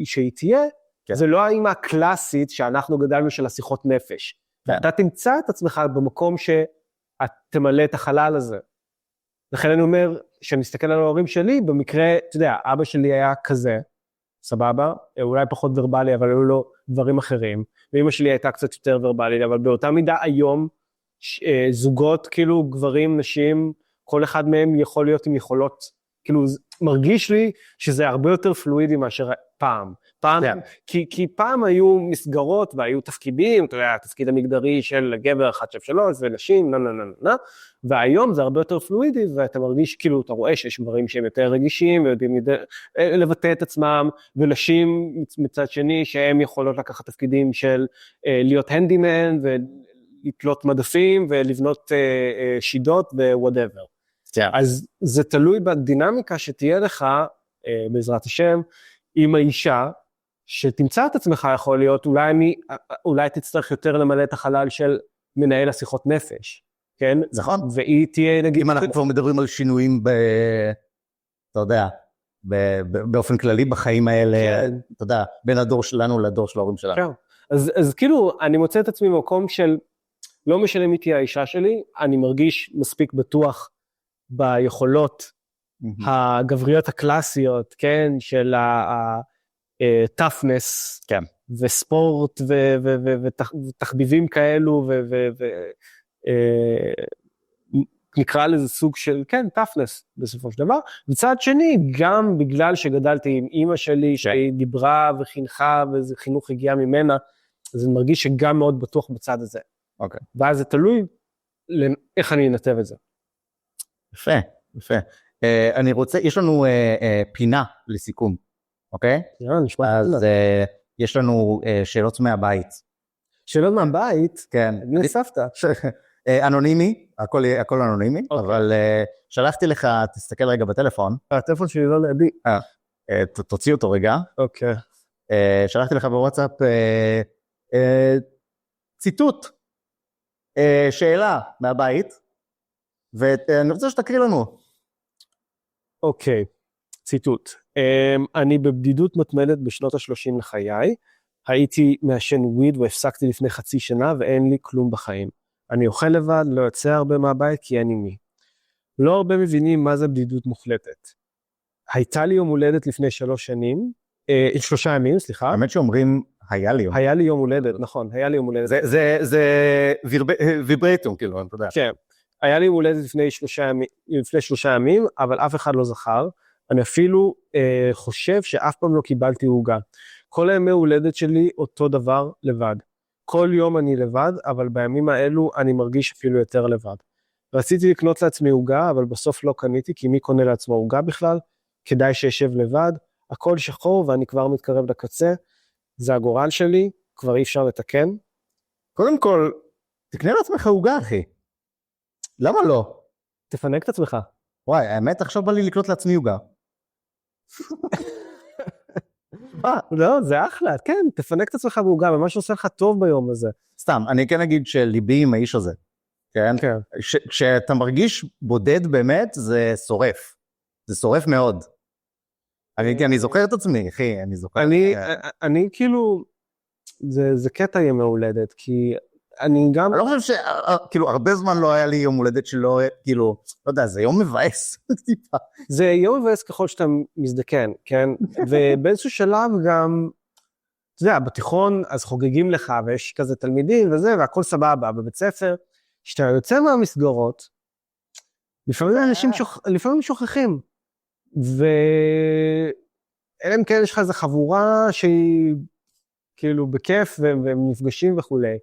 שהיא תהיה, כן. זה לא האמא הקלאסית שאנחנו גדלנו של השיחות נפש. כן. אתה תמצא את עצמך במקום שאת תמלא את החלל הזה. לכן אני אומר, כשאני מסתכל על ההורים שלי, במקרה, אתה יודע, אבא שלי היה כזה, סבבה, אולי פחות ורבלי, אבל היו לו דברים אחרים, ואמא שלי הייתה קצת יותר ורבלית, אבל באותה מידה היום, זוגות, כאילו גברים, נשים, כל אחד מהם יכול להיות עם יכולות, כאילו מרגיש לי שזה הרבה יותר פלואידי מאשר פעם. כי פעם היו מסגרות והיו תפקידים, אתה יודע, התפקיד המגדרי של גבר 1, 2, 3 ונשים, והיום זה הרבה יותר פלואידי, ואתה מרגיש כאילו, אתה רואה שיש דברים שהם יותר רגישים, ויודעים לבטא את עצמם, ונשים מצד שני, שהם יכולות לקחת תפקידים של להיות הנדימן, ולתלות מדפים, ולבנות שידות ו-whatever. אז זה תלוי בדינמיקה שתהיה לך, בעזרת השם, עם האישה, שתמצא את עצמך יכול להיות, אולי תצטרך יותר למלא את החלל של מנהל השיחות נפש, כן? נכון. והיא תהיה, נגיד... אם אנחנו כבר מדברים על שינויים אתה יודע, באופן כללי בחיים האלה, אתה יודע, בין הדור שלנו לדור של ההורים שלנו. כן. אז כאילו, אני מוצא את עצמי במקום של, לא משנה מי תהיה האישה שלי, אני מרגיש מספיק בטוח ביכולות הגבריות הקלאסיות, כן, של ה-toughness, כן. וספורט, ותחביבים כאלו, נקרא לזה סוג של, כן, toughness, בסופו של דבר. מצד שני, גם בגלל שגדלתי עם אמא שלי, שהיא דיברה וחינכה, וזה חינוך הגיע ממנה, אז אני מרגיש שגם מאוד בטוח בצד הזה. אוקיי. ואז זה תלוי איך אני אנתב את זה. יפה, יפה. אני רוצה, יש לנו פינה לסיכום, אוקיי? נשמע. אז יש לנו שאלות מהבית. שאלות מהבית? כן. אני סבתא. אנונימי, הכל אנונימי, אבל שלחתי לך, תסתכל רגע בטלפון. הטלפון שלי לא לידי. תוציא אותו רגע. אוקיי. שלחתי לך בוואטסאפ ציטוט, שאלה מהבית, ואני רוצה שתקריא לנו. אוקיי, ציטוט. אני בבדידות מתמדת בשנות ה-30 לחיי, הייתי מעשן וויד והפסקתי לפני חצי שנה ואין לי כלום בחיים. אני אוכל לבד, לא יוצא הרבה מהבית כי אני מי. לא הרבה מבינים מה זה בדידות מוחלטת. הייתה לי יום הולדת לפני 3 ימים, סליחה. האמת שאומרים, היה לי יום. היה לי יום הולדת, נכון, היה לי יום הולדת. זה ויברטום, כאילו, אתה יודע. כן, היה לי יום הולדת לפני 3 ימים, אבל אף אחד לא זכר. אני אפילו חושב שאף פעם לא קיבלתי עוגה. כל הימי הולדת שלי אותו דבר לבד. כל יום אני לבד, אבל בימים האלו אני מרגיש אפילו יותר לבד. רציתי לקנות לעצמי עוגה, אבל בסוף לא קניתי, כי מי קונה לעצמו עוגה בכלל? כדאי שישב לבד, הכל שחור ואני כבר מתקרב לקצה, זה הגורל שלי, כבר אי אפשר לתקן. קודם כל, תקנה לעצמך עוגה, אחי. למה לא? תפנק את עצמך. וואי, האמת, עכשיו בא לי לקנות לעצמי עוגה. לא, זה אחלה, כן, תפנק את עצמך בעוגה, ומה שעושה לך טוב ביום הזה. סתם, אני כן אגיד שליבי עם האיש הזה, כן? כשאתה מרגיש בודד באמת, זה שורף. זה שורף מאוד. אני זוכר את עצמי, אחי, אני זוכר. אני כאילו, זה קטע ימי הולדת, כי אני גם... אני לא חושב כאילו, הרבה זמן לא היה לי יום הולדת שלא, כאילו, לא יודע, זה יום מבאס, טיפה. זה יום מבאס ככל שאתה מזדקן, כן? ובאיזשהו שלב גם, אתה יודע, בתיכון, אז חוגגים לך, ויש כזה תלמידים וזה, והכל סבבה, בבית ספר, כשאתה יוצא מהמסגרות, לפעמים אנשים שוכחים, ואלה הם כאלה, יש לך איזו חבורה שהיא, כאילו, בכיף, והם נפגשים וכולי.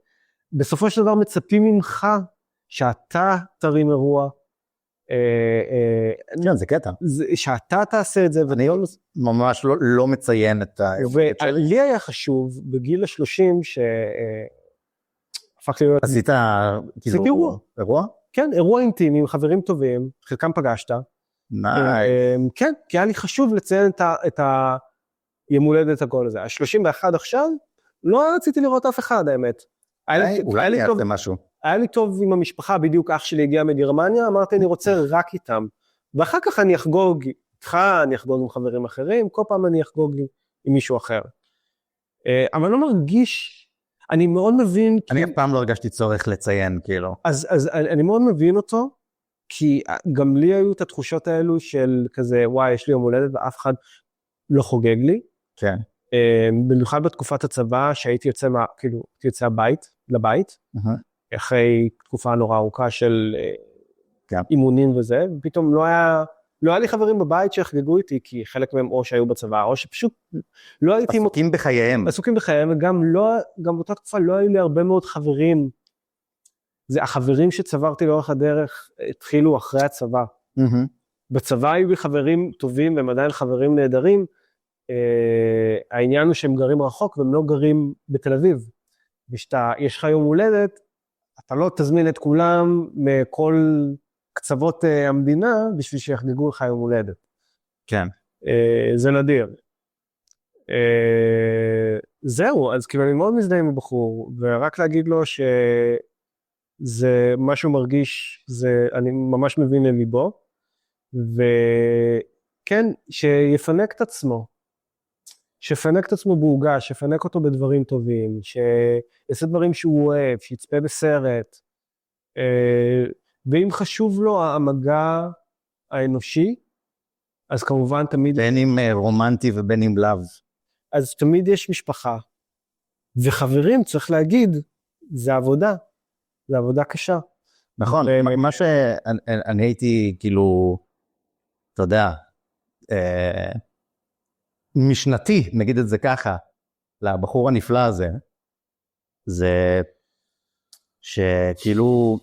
בסופו של דבר מצפים ממך שאתה תרים אירוע. זה קטע. שאתה תעשה את זה. אני ממש לא מציין את האירוע. ולי היה חשוב בגיל ה-30 שהפך להיות... עשית אירוע? כן, אירוע אינטימי עם חברים טובים, חלקם פגשת. כן, כי היה לי חשוב לציין את היום הולדת הכל הזה. ה-31 עכשיו, לא רציתי לראות אף אחד, האמת. אולי יעשה משהו. היה לי טוב עם המשפחה, בדיוק אח שלי הגיע מגרמניה, אמרתי אני רוצה רק איתם, ואחר כך אני אחגוג איתך, אני אחגוג עם חברים אחרים, כל פעם אני אחגוג עם מישהו אחר. אבל אני לא מרגיש, אני מאוד מבין... אני אף פעם לא הרגשתי צורך לציין, כאילו. אז אני מאוד מבין אותו, כי גם לי היו את התחושות האלו של כזה, וואי, יש לי יום הולדת ואף אחד לא חוגג לי. כן. במיוחד בתקופת הצבא, שהייתי יוצא, כאילו, יוצא לבית, אחרי תקופה נורא ארוכה של כן. אימונים וזה, ופתאום לא היה לי חברים בבית שיחגגו איתי, כי חלק מהם או שהיו בצבא, או שפשוט לא הייתי... עסוקים בחייהם. עסוקים בחייהם, וגם גם באותה תקופה לא היו לי הרבה מאוד חברים. זה החברים שצברתי לאורך הדרך, התחילו אחרי הצבא. בצבא היו לי חברים טובים, והם עדיין חברים נהדרים. העניין הוא שהם גרים רחוק, והם לא גרים בתל אביב. ויש לך יום הולדת, אתה לא תזמין את כולם מכל קצוות המדינה, בשביל שיחגגו לך יום הולדת. כן. זה נדיר. זהו, אז כאילו אני מאוד מזדהה עם הבחור, ורק להגיד לו שזה משהו מרגיש, אני ממש מבין לליבו, וכן, שיפנק את עצמו, שיפנק את עצמו בהוגה, שיפנק אותו בדברים טובים, שיעשה דברים שהוא אוהב, שיצפה בסרט, ואם חשוב לו המגע האנושי, אז כמובן תמיד... בין אם רומנטי ובין אם לאו. אז תמיד יש משפחה, וחברים, צריך להגיד, זה עבודה, זה עבודה קשה. נכון, מה שאני הייתי כאילו, אתה יודע, משנתי, נגיד את זה ככה, לבחור הנפלא הזה, זה שכאילו,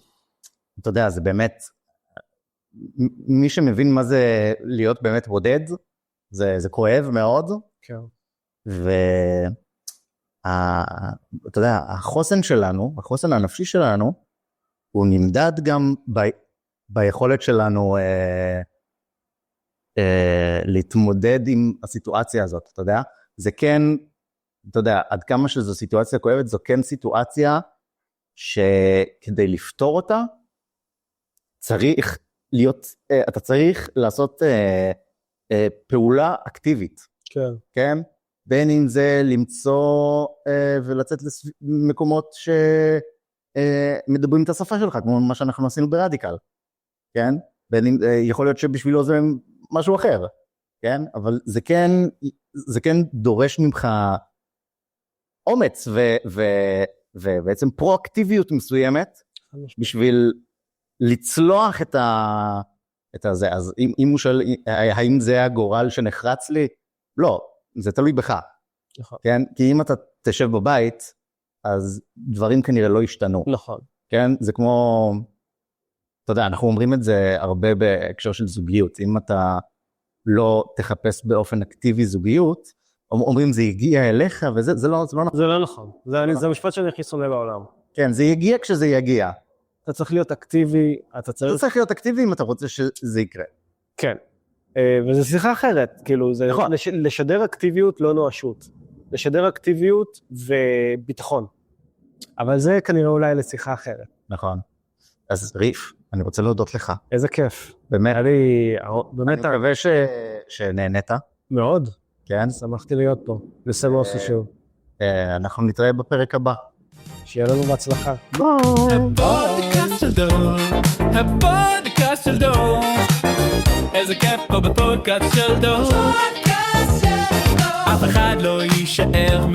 אתה יודע, זה באמת, מי שמבין מה זה להיות באמת בודד, זה כואב מאוד, כן. ואתה יודע, החוסן שלנו, החוסן הנפשי שלנו, הוא נמדד גם ביכולת שלנו להתמודד עם הסיטואציה הזאת, אתה יודע? זה כן, אתה יודע, עד כמה שזו סיטואציה כואבת, זו כן סיטואציה שכדי לפתור אותה, צריך להיות, אתה צריך לעשות פעולה אקטיבית. כן. כן? בין אם זה למצוא ולצאת למקומות שמדברים את השפה שלך, כמו מה שאנחנו עשינו ברדיקל, כן? בין אם, יכול להיות שבשבילו זה משהו אחר, כן? אבל זה כן דורש ממך אומץ ובעצם פרואקטיביות מסוימת, בשביל לצלוח את הזה. אז אם הוא שואל, האם זה הגורל שנחרץ לי? לא, זה תלוי בך. נכון. כן? כי אם אתה תשב בבית, אז דברים כנראה לא ישתנו. נכון. כן? זה כמו, אתה יודע, אנחנו אומרים את זה הרבה בהקשר של זוגיות. אם אתה לא תחפש באופן אקטיבי זוגיות, אומרים זה הגיע אליך, וזה לא נכון. זה לא נכון. זה המשפט שאני הכי שונא בעולם. כן, זה יגיע כשזה יגיע. אתה צריך להיות אקטיבי, אתה צריך להיות אקטיבי אם אתה רוצה שזה יקרה. כן. וזו שיחה אחרת, כאילו, זה נכון. לשדר אקטיביות לא נואשות. לשדר אקטיביות וביטחון. אבל זה כנראה אולי לשיחה אחרת. נכון. אז ריף, אני רוצה להודות לך. איזה כיף. באמת. אני מקווה שנהנית. מאוד. כן. שמחתי להיות פה. לסמו עשו שוב. אנחנו נתראה בפרק הבא. שיהיה לנו בהצלחה. הפודקאסט של דור, הפודקאסט של דור, איזה כיף פה בפודקאסט של דור, אף אחד לא יישאר